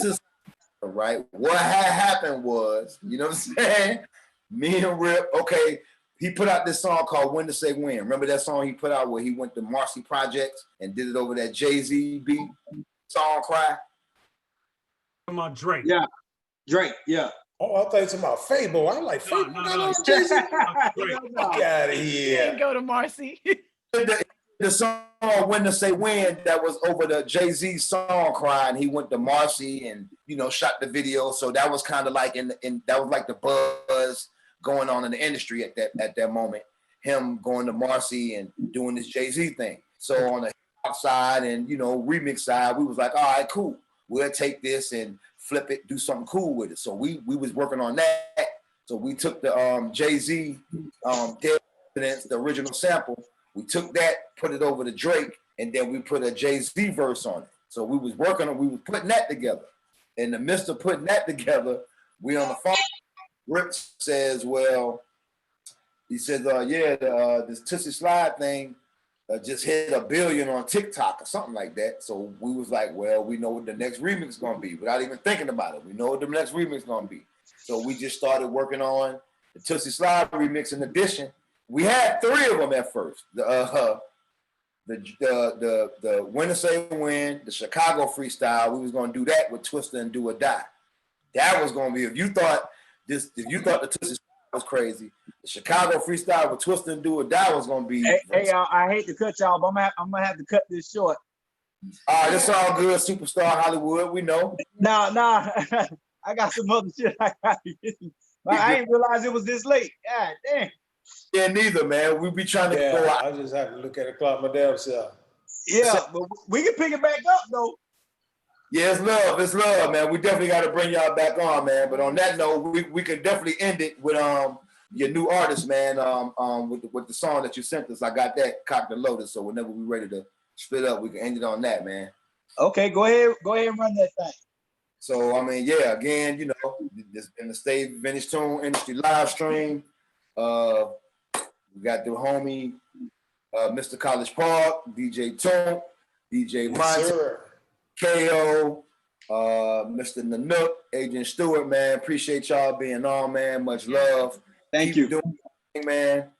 is right. What had happened was, you know what I'm saying? Me and Rip, okay, he put out this song called When to Say When. Remember that song he put out where he went to Marcy Projects and did it over that Jay-Z beat, Song Cry? About Drake. Yeah, Drake, yeah. Oh, I thought you were talking about Fabo. I'm like, Fabo got on Jay-Z? Fuck out of here. Didn't go to Marcy. The song When to Say When, that was over the Jay-Z Song Cry, and he went to Marcy and, you know, shot the video. So that was kind of like that was like the buzz going on in the industry at that moment. Him going to Marcy and doing this Jay-Z thing. So on the hip hop side and, you know, remix side, we was like, all right, cool. We'll take this and flip it, do something cool with it. So we was working on that. So we took the Jay-Z Dead Presidents, the original sample. We took that, put it over to Drake, and then we put a Jay-Z verse on it. So we was putting that together. In the midst of putting that together, we on the phone. Rip says, well, he says, this Tootsie Slide thing just hit 1 billion on TikTok or something like that. So we was like, well, we know what the next remix is gonna be without even thinking about it. We know what the next remix is gonna be. So we just started working on the Tootsie Slide remix in addition. We had 3 of them at first. The When to Say When, the Chicago freestyle. We was gonna do that with Twista and Do or Die. That was gonna be, if you thought the Tootsie Slide was crazy, the Chicago freestyle with Twista and Do or Die was gonna be. Hey, y'all, I hate to cut y'all, but I'm gonna have to cut this short. All right, it's all good. Superstar Hollywood, we know. Nah, I got some other shit I got to get. I didn't realize it was this late. God damn. Yeah, neither, man. We be trying to go out. I just have to look at the clock my damn self. Yeah, but we can pick it back up though. Yeah, it's love, man. We definitely got to bring y'all back on, man. But on that note, we can definitely end it with your new artist, man. With the song that you sent us. I got that cocked and loaded. So whenever we're ready to split up, we can end it on that, man. Okay, go ahead and run that thing. So I mean, yeah, again, you know, this in the Stay Vintage Tune Industry live stream. We got the homie, Mr. College Park, DJ TOOMP, DJ MONTAY, Khao, Mr. Knook, Agent Stewart, man. Appreciate y'all being on, man. Much love. Thank you. Doing thing, man.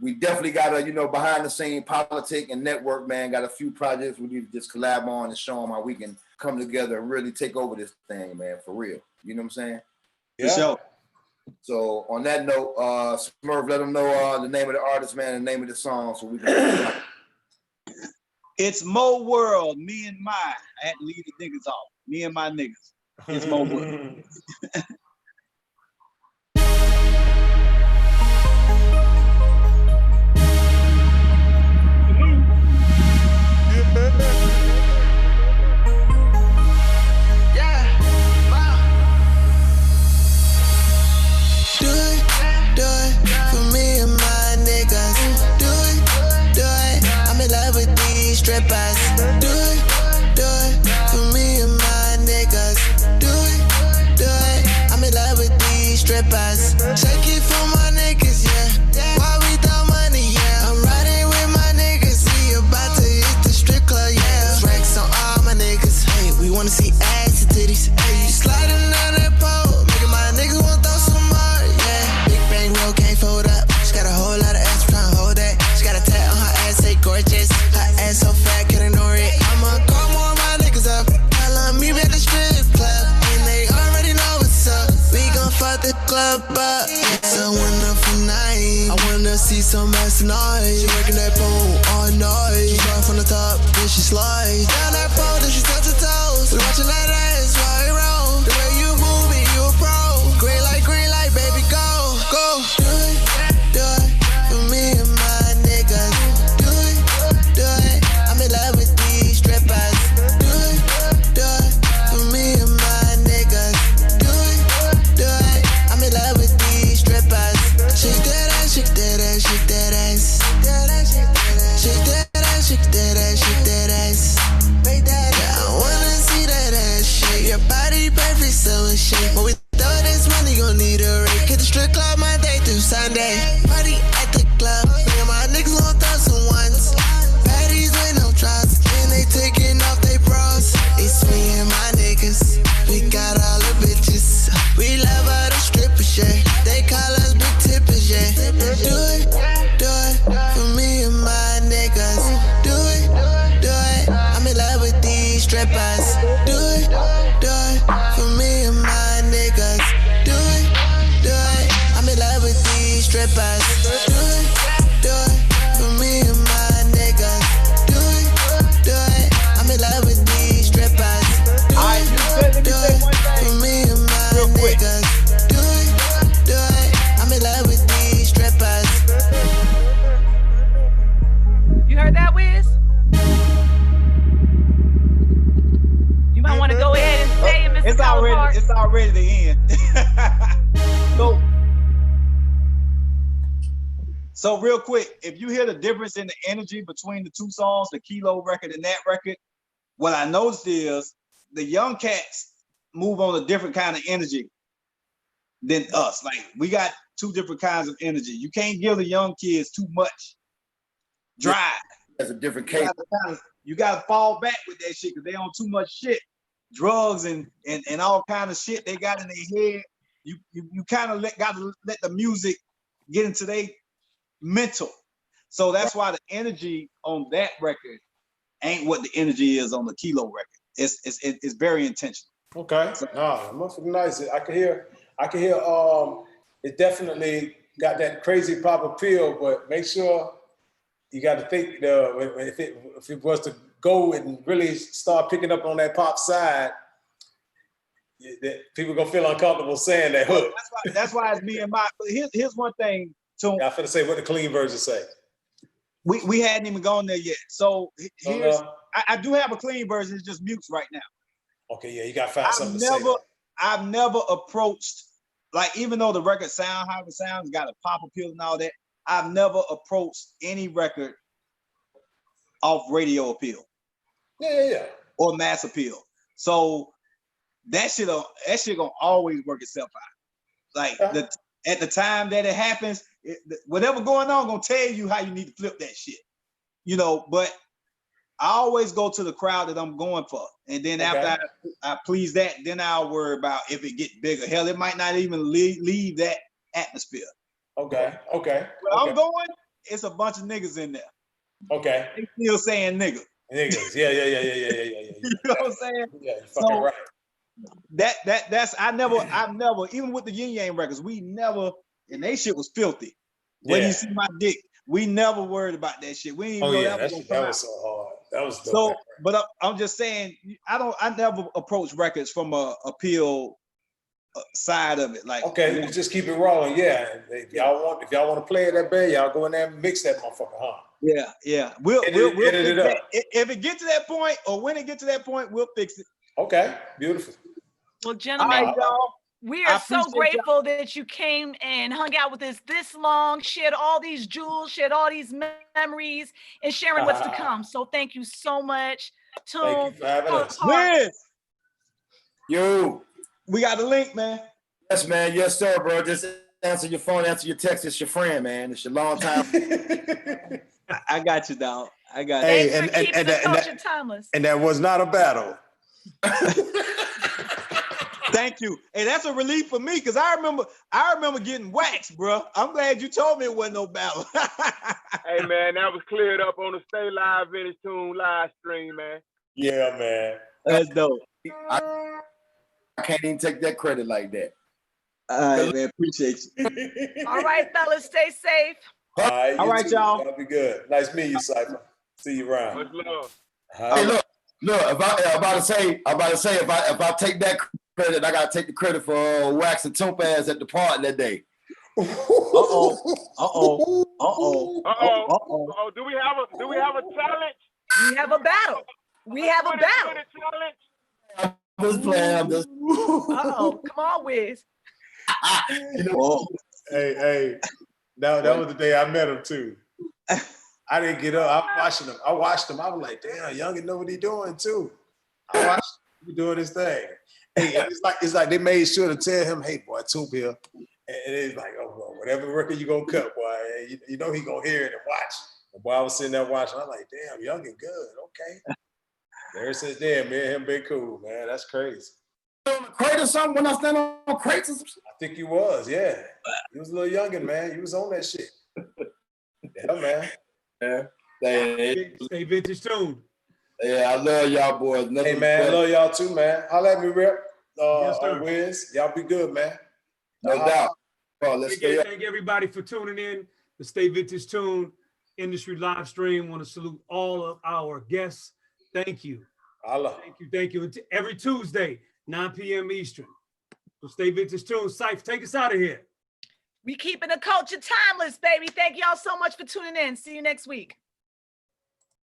We definitely got a, you know, behind the scene politic and network, man. Got a few projects we need to just collab on and show them how we can come together and really take over this thing, man, for real. You know what I'm saying? Yeah. For sure. So on that note, Smurf, let them know the name of the artist, man, and the name of the song, so we can. It's Mo World, me and mine. I had to leave the niggas off. Me and my niggas. It's Mo World. wanna see some ass tonight. She working that pole all night. She start from the top, then she slides down that pole, then she touch her toes. We watching that ass while it roll. The way you move it, you a pro. Green light, baby, go, go. Do it for me and my niggas. Do it. I'm in love with these strippers. Do it for me and my niggas. Do it. I'm in love with these strippers. Shake that ass, shake that ass, shake that ass. Shake that ass, shake that ass, shake that ass. Yeah, I wanna see that ass shake. Your body perfect, so in shape. When we throw this money, gon' need a rake. Hit the strip club Monday through Sunday. Party at the club. Me and my niggas gon' throw some ones. Patties with no drops, and they taking off they bras. It's me and my niggas. We got all the bitches. We love all the strippers, yeah. They call us big tippers, yeah. Do it for me and my niggas. Do it. I'm in love with these strippers. Do it for me and my niggas. Do it. I'm in love with these strippers. Do it for me and my niggas. Do it. I'm in love with these strippers. Do it for me and my niggas. Do it. I'm in love with these strippers. You heard that, Wiz? You might want to go ahead and say it, Mr. COLLIPARK. It's already the end. So real quick, if you hear the difference in the energy between the two songs, the Kilo record and that record, what I noticed is the young cats move on a different kind of energy than us. Like, we got two different kinds of energy. You can't give the young kids too much drive. That's a different case. You gotta fall back with that shit because they on too much shit, drugs and all kind of shit they got in their head. You kind of gotta let the music get into their mental. So that's why the energy on that record ain't what the energy is on the Kilo record. It's very intentional. Okay. No, it must be nice. I can hear it definitely got that crazy pop appeal, but make sure you got to think if it was to go and really start picking up on that pop side, that people gonna feel uncomfortable saying that hook. That's why it's me and my. But here's one thing. So I'm finna say what the clean version say. We hadn't even gone there yet. So here's I do have a clean version. It's just mutes right now. Okay, yeah, you got to find something to say. I've never approached, like, even though the record sound how it sounds, got a pop appeal and all that, I've never approached any record off radio appeal. Yeah. Or mass appeal. So that shit gonna always work itself out. Like at the time that it happens, whatever going on gonna tell you how you need to flip that shit. You know, but I always go to the crowd that I'm going for. And then after I please that, then I'll worry about if it gets bigger. Hell, it might not even leave that atmosphere. Okay. Where I'm going, it's a bunch of niggas in there. Okay. They still saying nigga. Niggas. Yeah. You know what I'm saying? Yeah, you're fucking right. That's I've never, even with the Yin Yang records, we never, and they shit was filthy. When you see my dick, we never worried about that shit. We didn't even know that was so hard. That was dope. So, but I'm just saying, I never approach records from a appeal side of it. Like, okay, just keep it rolling. Yeah, if y'all want to play it that bad, y'all go in there and mix that motherfucker, huh? Yeah. We'll edit it up. If it get to that point, or when it get to that point, we'll fix it. Okay, beautiful. Well, gentlemen, we are so grateful that you came and hung out with us this long, shared all these jewels, shared all these memories, and sharing what's to come. So thank you so much. Thank you for having us. Liz! Yo. We got the link, man. Yes, man. Yes, sir, bro. Just answer your phone, answer your text. It's your friend, man. It's your long time. I got you, dog. I got you. Hey, and that was not a battle. Thank you. Hey, that's a relief for me because I remember getting waxed, bro. I'm glad you told me it wasn't no battle. Hey, man, that was cleared up on the Stay Live Vintage Tune live stream, man. Yeah, man. That's dope. I can't even take that credit like that. All right, man. Appreciate you. All right, fellas, stay safe. All right, y'all. Y'all be good. Nice meeting you, Cypher. See you around. Much love. Hey, look, if I'm about to say, if I take that credit, I gotta take the credit for waxing TOOMP ass at the party that day. Uh-oh. Do we have a challenge? We have a battle. We have a battle. Challenge? I'm just playing. I'm just. Uh-oh, come on, Wiz. You know, Hey, that was the day I met him too. I didn't get up. I watched him. I was like, damn, Youngin know what he doing too. I watched him doing his thing. Hey, and it's like they made sure to tell him, hey, boy, TOOMP here. And it's like, oh, well, whatever record you gonna cut, boy, you know he gonna hear it and watch. And boy, I was sitting there watching. I'm like, damn, Youngin good, okay. Ever since then, me and him been cool, man. That's crazy. On a crate or something when I stand on crates or something? I think he was, yeah. He was a little Youngin, man. He was on that shit. Yeah, man. Yeah. Stay vintage tuned. Yeah, I love y'all boys. Hey, man, I love y'all too, man. Holla at me, Rip. Yes, sir. Wiz. Y'all be good, man. No doubt. Oh, let's Thank everybody for tuning in to Stay Vintage Tuned Industry Live Stream. Want to salute all of our guests. Thank you. Holla. Thank you. Every Tuesday, 9 p.m. Eastern. So Stay Vintage Tuned. Cypher, take us out of here. We keeping the culture timeless, baby. Thank y'all so much for tuning in. See you next week.